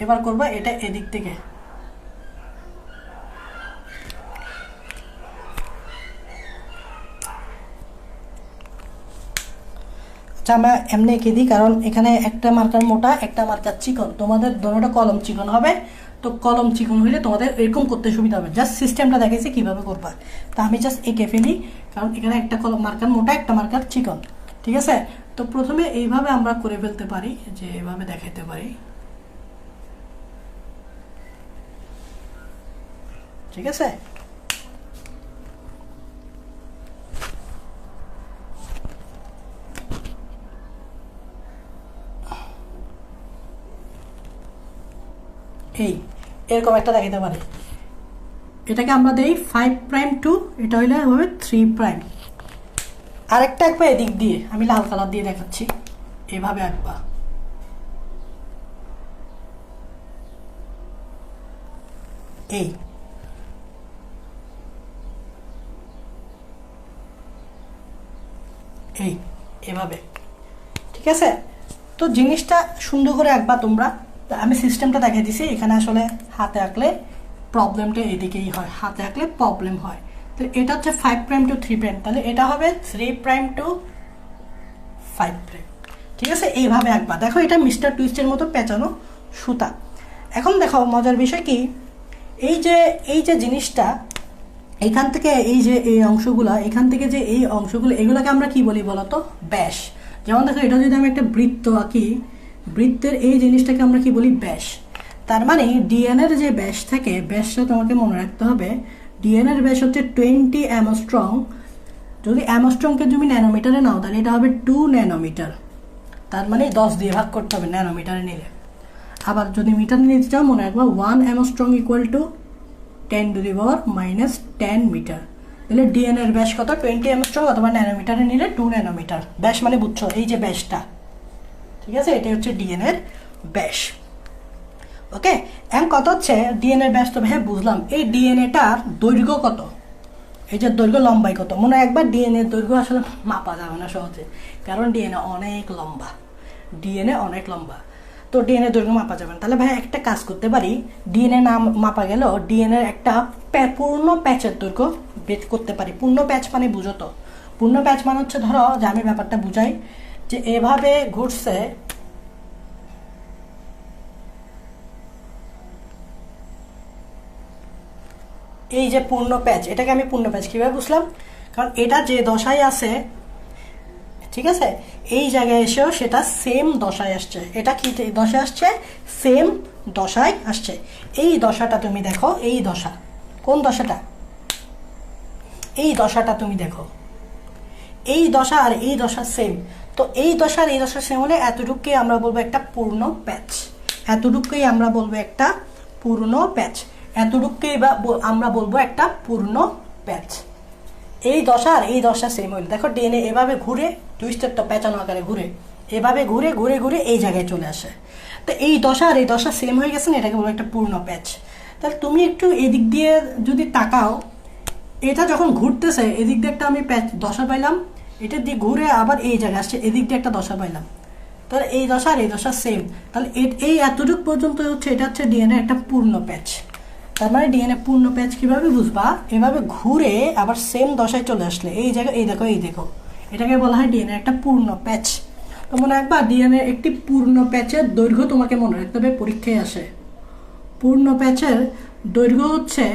এবার করবা এটা এদিক থেকে, আচ্ছা আমরা এমনি এঁকে দিই, কারণ এখানে একটা মার্কার মোটা, একটা মার্কার চিকন। তোমাদের দোনোটা কলম চিকন হবে, তো কলম চিকন হলে তোমাদের এরকম করতে সুবিধা হবে। জাস্ট সিস্টেমটা দেখাইছি কিভাবে করবা, তা আমি জাস্ট এঁকে ফেলি, কারণ এখানে একটা কলম মার্কার মোটা, একটা মার্কার চিকন, ঠিক আছে? তো প্রথমে এইভাবে আমরা করে ফেলতে পারি, যে এভাবে দেখাইতে পারি, ঠিক আছে? এই এরকম একটা দেখাতে পারে। এটাকে আমরা দেই 5'2, এটা হইলে হবে 3'। আরেকটা আঁকবা এদিক দিয়ে, আমি লাল কালার দিয়ে দেখাচ্ছি, এভাবে আঁকবা। এই এই এভাবে, ঠিক আছে? তো জিনিসটা সুন্দর করে আঁকবা তোমরা। আমি সিস্টেমটা দেখিয়ে দিছি। এখানে আসলে হাতে আঁকলে প্রবলেমটা এদিকেই হয়, হাতে আঁকলে প্রবলেম হয়। তো এটা হচ্ছে 5' to 3', তাহলে এটা হবে 3' to 5'। ঠিক আছে, এইভাবে আঁকবা। দেখো এটা মিস্টার টুইস্টের মতো পেঁচানো সুতা। এখন দেখো মজার বিষয় কি, এই যে জিনিসটা এখান থেকে এই যে এই অংশগুলা, এখান থেকে যে এই অংশগুলো, এগুলোকে আমরা কি বলি বলতো? ব্যাস। যেমন দেখো এটা যদি আমি একটা বৃত্ত আঁকি, বৃত্তের এই জিনিসটাকে আমরা কি বলি? ব্যাস। তার মানে ডিএনএর যে ব্যাস থাকে, ব্যাসটা তোমাকে মনে রাখতে হবে। ডিএনএর ব্যাস হচ্ছে 20 অ্যামস্ট্রং। যদি অ্যামস্ট্রংকে তুমি ন্যানোমিটারে নাও তাহলে এটা হবে 2 ন্যানোমিটার। তার মানে 10 দিয়ে ভাগ করতে হবে ন্যানোমিটারে নিলে। আবার যদি মিটারে নিতে চাও মনে রাখবা 1 অ্যামস্ট্রং ইকুয়াল টু 10⁻⁻10 মিটার। তাহলে ডিএনএর ব্যাস কত? 20 অ্যামস্ট্রং, অথবা ন্যানোমিটারে নিলে 2 ন্যানোমিটার। ব্যাস মানে বুঝছো, এই যে ব্যাসটা, ঠিক আছে? এটাই হচ্ছে ডিএনএর ব্যাস। ওকে, এখন কত হচ্ছে ডিএনএর ব্যাস? তো হ্যাঁ বুঝলাম। এই ডিএনএটার দৈর্ঘ্য কত? এই যে দৈর্ঘ্য লম্বাই কত? মনে হয় একবার ডিএনএ দৈর্ঘ্য আসলে মাপা যাবে না সহজে, কারণ ডিএনএ অনেক লম্বা। ডিএনএ অনেক লম্বা, তো ডিএনএ দৈর্ঘ্য মাপা যাবে না। তাহলে ভাই একটা কাজ করতে পারি, ডিএনএ না মাপা গেলেও ডিএনএ একটা পূর্ণ প্যাচের দৈর্ঘ্য বের করতে পারি। পূর্ণ প্যাচ মানে বুঝো তো? পূর্ণ প্যাচ মানে হচ্ছে, ধরো যে আমি ব্যাপারটা বুঝাই, যে এভাবে ঘুরছে, এই যে পূর্ণ প্যাচ, এটাকে আমি পূর্ণ প্যাচ কিভাবে বুঝলাম? কারণ এটা যে দশায় আছে, ঠিক আছে, এই জায়গায় এসেও সেটা সেম দশায় আসছে। এটা কি দশায় আসছে? সেম দশায় আসছে। এই দশাটা তুমি দেখো, এই দশা, কোন দশাটা? এই দশাটা তুমি দেখো, এই দশা আর এই দশা সেম। তো এই দশা আর এই দশা সেম হলে এতটুকুকে আমরা বলবো একটা পূর্ণ প্যাচ। এতটুকুই আমরা বলবো একটা পূর্ণ প্যাচ। এতটুকুকেই আমরা বলবো একটা পূর্ণ প্যাচ। এই দশা আর এই দশা সেম হইল। দেখো ডিএনএ এভাবে ঘুরে, টুইস্টারটা পেঁচানো আকারে ঘুরে, এভাবে ঘুরে ঘুরে ঘুরে এই জায়গায় চলে আসে। তো এই দশা আর এই দশা সেম হয়ে গেছে না, এটাকে বলবো একটা পূর্ণ প্যাচ। তাহলে তুমি একটু এদিক দিয়ে যদি তাকাও, এটা যখন ঘুরতেছে এদিক দিয়ে একটা আমি প্যাচ দশা পাইলাম, এটা দিয়ে ঘুরে আবার এই জায়গায় আসছে, এদিক দিয়ে একটা দশা পাইলাম। তাহলে এই দশা আর এই দশা সেম। তাহলে এই এতটুকু পর্যন্ত হচ্ছে, এটা হচ্ছে ডিএনএ একটা পূর্ণ প্যাচ। তার মানে ডিএনএ পূর্ণ প্যাচ কিভাবে বুঝবা? এভাবে ঘুরে আবার সেম দশায় চলে আসলে এই জায়গায়, এই দেখো, এই দেখো, এটাকে বলা হয় ডিএনএ একটা পূর্ণ প্যাচ। তো মনে রাখবা, ডিএনএ একটি পূর্ণ প্যাচের দৈর্ঘ্য তোমাকে মনে রাখতে হবে, পরীক্ষায় আসে। পূর্ণ প্যাচের দৈর্ঘ্য হচ্ছে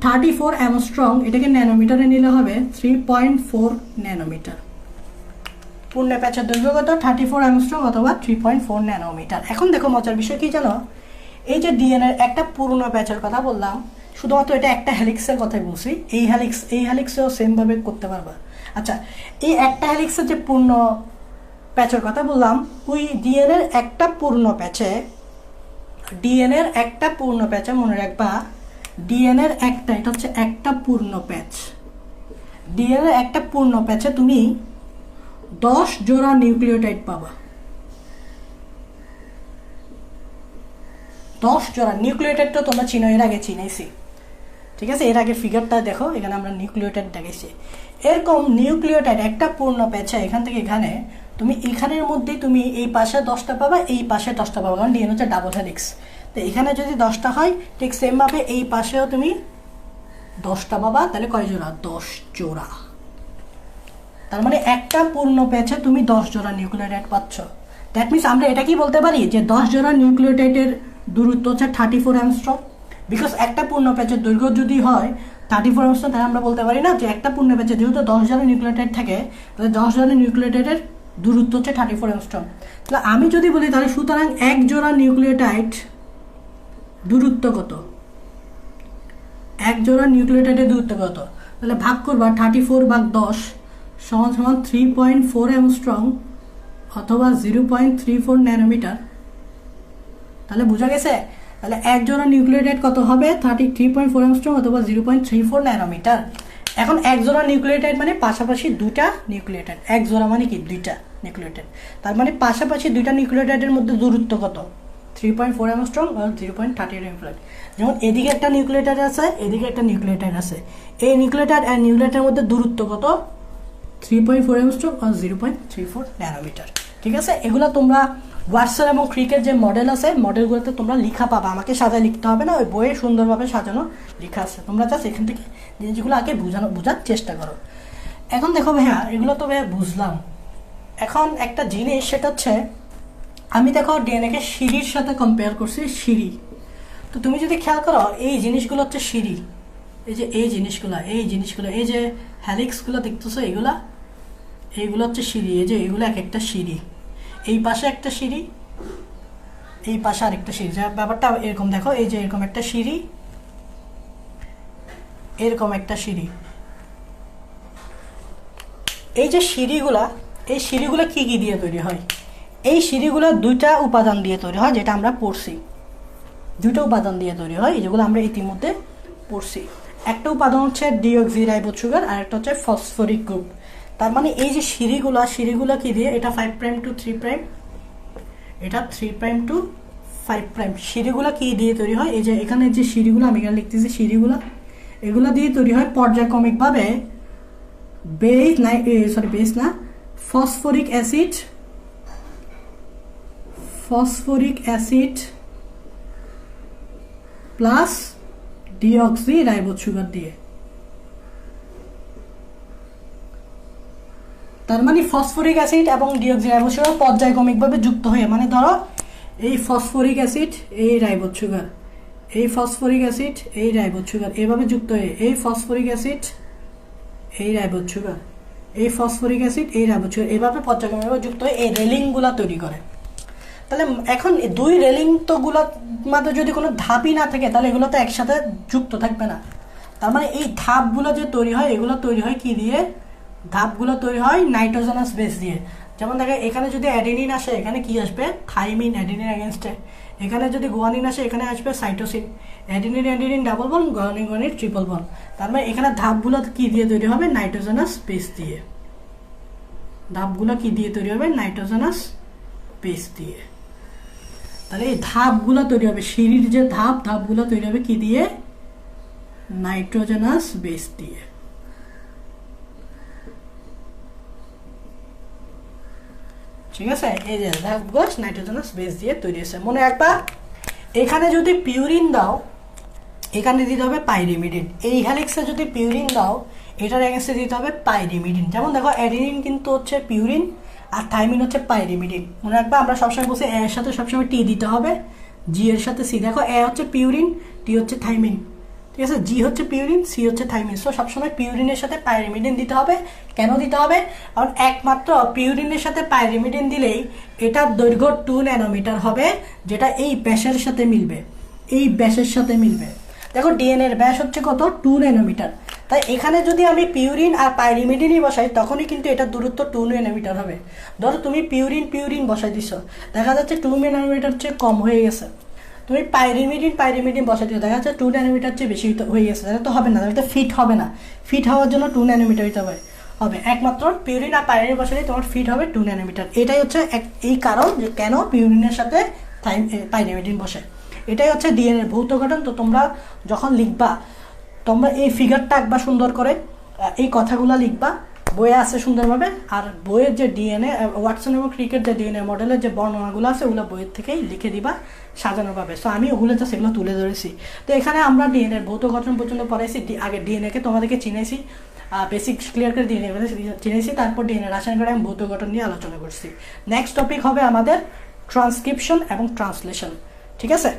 34 অ্যামস্ট্রং। এটাকে ন্যানোমিটারে নিলে হবে 3.4 ন্যানোমিটার। পূর্ণ প্যাচের দৈর্ঘ্য কত? 34 অ্যামস্ট্রং অথবা 3.4 ন্যানোমিটার। এখন দেখো মজার বিষয় কি জানো? এই যে ডিএনএ একটা পূর্ণ প্যাচের কথা বললাম, শুধুমাত্র এটা একটা হেলিক্সের কথাই বলছি। এই হেলিক্সেও সেম ভাবে করতে পারবা। আচ্ছা, এই একটা হেলিক্সের যে পূর্ণ প্যাচের কথা বললাম, ওই ডিএনএর একটা পূর্ণ প্যাচে, ডিএনএর একটা পূর্ণ প্যাচে মনে রাখবা, ডিএনএর একটা, এটা হচ্ছে একটা পূর্ণ প্যাচ। ডিএনএর একটা পূর্ণ প্যাচে তুমি 10 জোড়া নিউক্লিওটাইড পাবা। 10 জোড়া নিউক্লিওটাইড তো তোমরা চিনো, এর আগে চিনেছি, ঠিক আছে? এর আগে ফিগারটা দেখো, এখানে আমরা নিউক্লিওটাইড দেখাইছি। এরকম নিউক্লিওটাইড একটা পূর্ণ প্যাচে এখান থেকে এখানে, তুমি এখানের মধ্যেই তুমি এই পাশে 10টা পাবা, এই পাশে 10টা পাবা, কারণ ডিএনএ হচ্ছে ডাবল হেলিক্স। তো এখানে যদি 10টা হয়, ঠিক সেম ভাবে এই পাশেও তুমি 10টা পাবা। তাহলে কয় জোড়া? 10 জোড়া। তার মানে একটা পূর্ণ প্যাচে তুমি 10 জোড়া নিউক্লিওটাইড পাচ্ছ। দ্যাট মিনস আমরা এটা কি বলতে পারি, যে 10 জোড়া নিউক্লিওটাইডের দূরত্ব হচ্ছে 34 অ্যামস্ট্রং। বিকজ একটা পূর্ণ প্যাচের দৈর্ঘ্য যদি হয় 34 অ্যামস্ট্রং, তাহলে আমরা বলতে পারি না যে একটা পূর্ণ প্যাচে যেহেতু 10 জোড়া নিউক্লিওটাইড থাকে, তাহলে 10 জোড়া নিউক্লিওটাইডের দূরত্ব হচ্ছে 34 অ্যামস্ট্রং। তাহলে আমি যদি বলি, তাহলে সুতরাং এক জোড়া নিউক্লিওটাইড দূরত্ব কত? এক জোড়া নিউক্লিওটাইডের দূরত্ব কত? তাহলে ভাগ করবা 34 ভাগ 10 সমান সমান 3.4 অ্যামস্ট্রং অথবা 0.34 ন্যানোমিটার। তাহলে বোঝা গেছে তাহলে এক জোড়া নিউক্লিওটাইড কত হবে 33.4 অ্যাংস্ট্রম অথবা 0.34 ন্যানোমিটার। এখন এক জোড়া নিউক্লিওটাইড মানে পাশাপাশি দুইটা নিউক্লিওটাইড, এক জোড়া মানে কি দুইটা নিউক্লিওটাইড, তার মানে পাশাপাশি দুইটা নিউক্লিওটাইডের মধ্যে দূরত্ব কত 3.4 অ্যাংস্ট্রম আর 0.38 অ্যাংস্ট্রম। যেমন এদিকে একটা নিউক্লিওটাইড আছে, এদিকে একটা নিউক্লিওটাইড আছে, এই নিউক্লিওটাইড আর নিউক্লিওটাইডের মধ্যে দূরত্ব কত 3.4 অ্যাংস্ট্রম আর 0.34 ন্যানোমিটার। ঠিক আছে, এগুলো তোমরা ওয়াটসন এবং ক্রিকের যে মডেল আছে মডেলগুলোতে তোমরা লিখা পাবা, আমাকে সাজায় লিখতে হবে না, ওই বইয়ে সুন্দরভাবে সাজানো লেখা আছে, তোমরা জাস্ট এখান থেকে জিনিসগুলো আগে বোঝার চেষ্টা করো। এখন দেখো ভাইয়া এগুলো তো ভাইয়া বুঝলাম, এখন একটা জিনিস সেটা হচ্ছে আমি দেখো ডিএনএকে সিঁড়ির সাথে কম্পেয়ার করছি, সিঁড়ি। তো তুমি যদি খেয়াল করো এই জিনিসগুলো হচ্ছে সিঁড়ি, এই যে এই জিনিসগুলো এই যে হ্যালিক্সগুলো দেখতেছো এইগুলো হচ্ছে সিঁড়ি, এই যে এগুলো এক একটা সিঁড়ি, এই পাশে একটা সিঁড়ি, এই পাশে আরেকটা সিঁড়ি, ব্যাপারটা এরকম দেখো, এই যে এরকম একটা সিঁড়ি, এরকম একটা সিঁড়ি, এই যে সিঁড়িগুলা, এই সিঁড়িগুলো কি কি দিয়ে তৈরি হয়? এই সিঁড়িগুলো দুইটা উপাদান দিয়ে তৈরি হয়, যেটা আমরা পড়ছি, দুইটা উপাদান দিয়ে তৈরি হয়, যেগুলো আমরা ইতিমধ্যে পড়ছি। একটা উপাদান হচ্ছে ডিঅক্সিরাইবোজ সুগার আর একটা হচ্ছে ফসফরিক গ্রুপ। তার মানে এই যে সিঁড়িগুলো কি দিয়ে, এটা 5 প্রাইম টু 3 প্রাইম, এটা 3 প্রাইম টু 5 প্রাইম, সিঁড়িগুলো কি দিয়ে তৈরি হয়? এই যে এখানে যে সিঁড়িগুলো আমি এখানে লিখতেছি, এগুলো দিয়ে তৈরি হয় পর্যায়ক্রমিকভাবে phosphoric acid plus deoxyribose sugar দিয়ে। তার মানে ফসফরিক অ্যাসিড এবং ডিঅক্সিরাইবোজ সুগার পর্যায়ক্রমিকভাবে যুক্ত হয়ে, মানে ধরো এই ফসফরিক অ্যাসিড এই রাইবোজ সুগার, এই ফসফরিক অ্যাসিড এই রাইবোজ সুগার, এইভাবে যুক্ত হয়ে এই ফসফরিক অ্যাসিড এই রাইবোজ সুগার, এই ফসফরিক অ্যাসিড এই রাইবোজ সুগার, এইভাবে পর্যায়ক্রমিকভাবে যুক্ত হয়ে এই রেলিংগুলা তৈরি করে। তাহলে এখন দুই রেলিং তো গুলোর মধ্যে যদি কোনো ধাপই না থাকে তাহলে এগুলো তো একসাথে যুক্ত থাকবে না। তার মানে এই ধাপগুলো যে তৈরি হয় এগুলো তৈরি হয় কি দিয়ে? ধাপগুলো তৈরি হয় নাইট্রোজেনাস বেস দিয়ে। যেমন দেখে এখানে যদি অ্যাডেনিন আসে এখানে কি আসবে? থাইমিন, অ্যাডেনিন এগেনস্টে। এখানে যদি গুয়ানিন আসে এখানে আসবে cytosine. Adenine double bond, guanine triple bond. তার মানে এখানে ধাপগুলো কি দিয়ে তৈরি হবে? নাইট্রোজেনাস বেস দিয়ে। ধাপগুলো কি দিয়ে তৈরি হবে? নাইট্রোজেনাস বেস দিয়ে। তাহলে এই ধাপগুলো তৈরি হবে, সিঁড়ির যে ধাপগুলো তৈরি হবে কি দিয়ে? নাইট্রোজেনাস বেস দিয়ে। ঠিক আছে, এই যে ধাপগুলো নাইট্রোজেনাস বেস দিয়ে তৈরি হয়েছে। মনে রাখবা এখানে যদি পিউরিন দাও এখানে দিতে হবে পাইরিমিডিন। এই হ্যালিক্সে যদি পিউরিন দাও এটার এগেন্সটে দিতে হবে পাইরিমিডিন। যেমন দেখো অ্যাডেনিন কিন্তু হচ্ছে পিউরিন আর থাইমিন হচ্ছে পাইরিমিডিন। মনে রাখবা আমরা সবসময় বলছি এ এর সাথে সবসময় টি দিতে হবে, জি এর সাথে সি। দেখো এ হচ্ছে পিউরিন, টি হচ্ছে থাইমিন, ঠিক আছে, জি হচ্ছে পিউরিন, সি হচ্ছে থাইমিন। সো সবসময় পিউরিনের সাথে পাইরিমিডিন দিতে হবে। কেন দিতে হবে? কারণ একমাত্র পিউরিনের সাথে পাইরিমিডিন দিলেই এটার দৈর্ঘ্য 2 ন্যানোমিটার হবে, যেটা এই ব্যাসের সাথে মিলবে, এই ব্যাসের সাথে মিলবে। দেখো ডিএনএ এর ব্যাস হচ্ছে কত? 2 ন্যানোমিটার। তাই এখানে যদি আমি পিউরিন আর পাইরিমিডিনই বসাই তখনই কিন্তু এটার দূরত্ব 2 ন্যানোমিটার হবে। ধরো তুমি পিউরিন বসাই দিছো, দেখা যাচ্ছে 2 ন্যানোমিটার চেয়ে কম হয়ে গেছে। তুমি পাইরিমিডিন বসাই দিও, দেখা যাচ্ছে 2 ন্যানোমিটার চেয়ে বেশি হয়ে গেছে, তাহলে তো হবে না, তাহলে তো ফিট হবে না। ফিট হওয়ার জন্য 2 ন্যানোমিটার হতে হবে। একমাত্র পিউরিন আর পাইরিমিডিন বসালে তোমার ফিট হবে 2 ন্যানোমিটার। এটাই হচ্ছে এই কারণ যে কেন পিউরিনের সাথে পাইরিমিডিন বসে। এটাই হচ্ছে ডিএনএ ভৌত গঠন। তো তোমরা যখন লিখবা তোমরা এই ফিগারটা একবার সুন্দর করে এই কথাগুলো লিখবা, বইয়ে আছে সুন্দরভাবে। আর বইয়ের যে ডিএনএ ওয়াটসন এবং ক্রিকের যে ডিএনএ মডেলের যে বর্ণনাগুলো আছে ওগুলো বইয়ের থেকেই লিখে দিবা সাজানোভাবে। সো আমি ওগুলো জাস্ট এগুলো তুলে ধরেছি। তো এখানে আমরা ডিএনএর ভৌত গঠন পর্যন্ত পড়াইছি। আগে ডিএনএকে তোমাদেরকে চিনেছি, বেসিক ক্লিয়ার করে ডিএনএ চিনেছি, তারপর ডিএনএ রাসায়নিক এবং ভৌত গঠন নিয়ে আলোচনা করছি। নেক্সট টপিক হবে আমাদের ট্রান্সক্রিপশন এবং ট্রান্সলেশন। ঠিক আছে।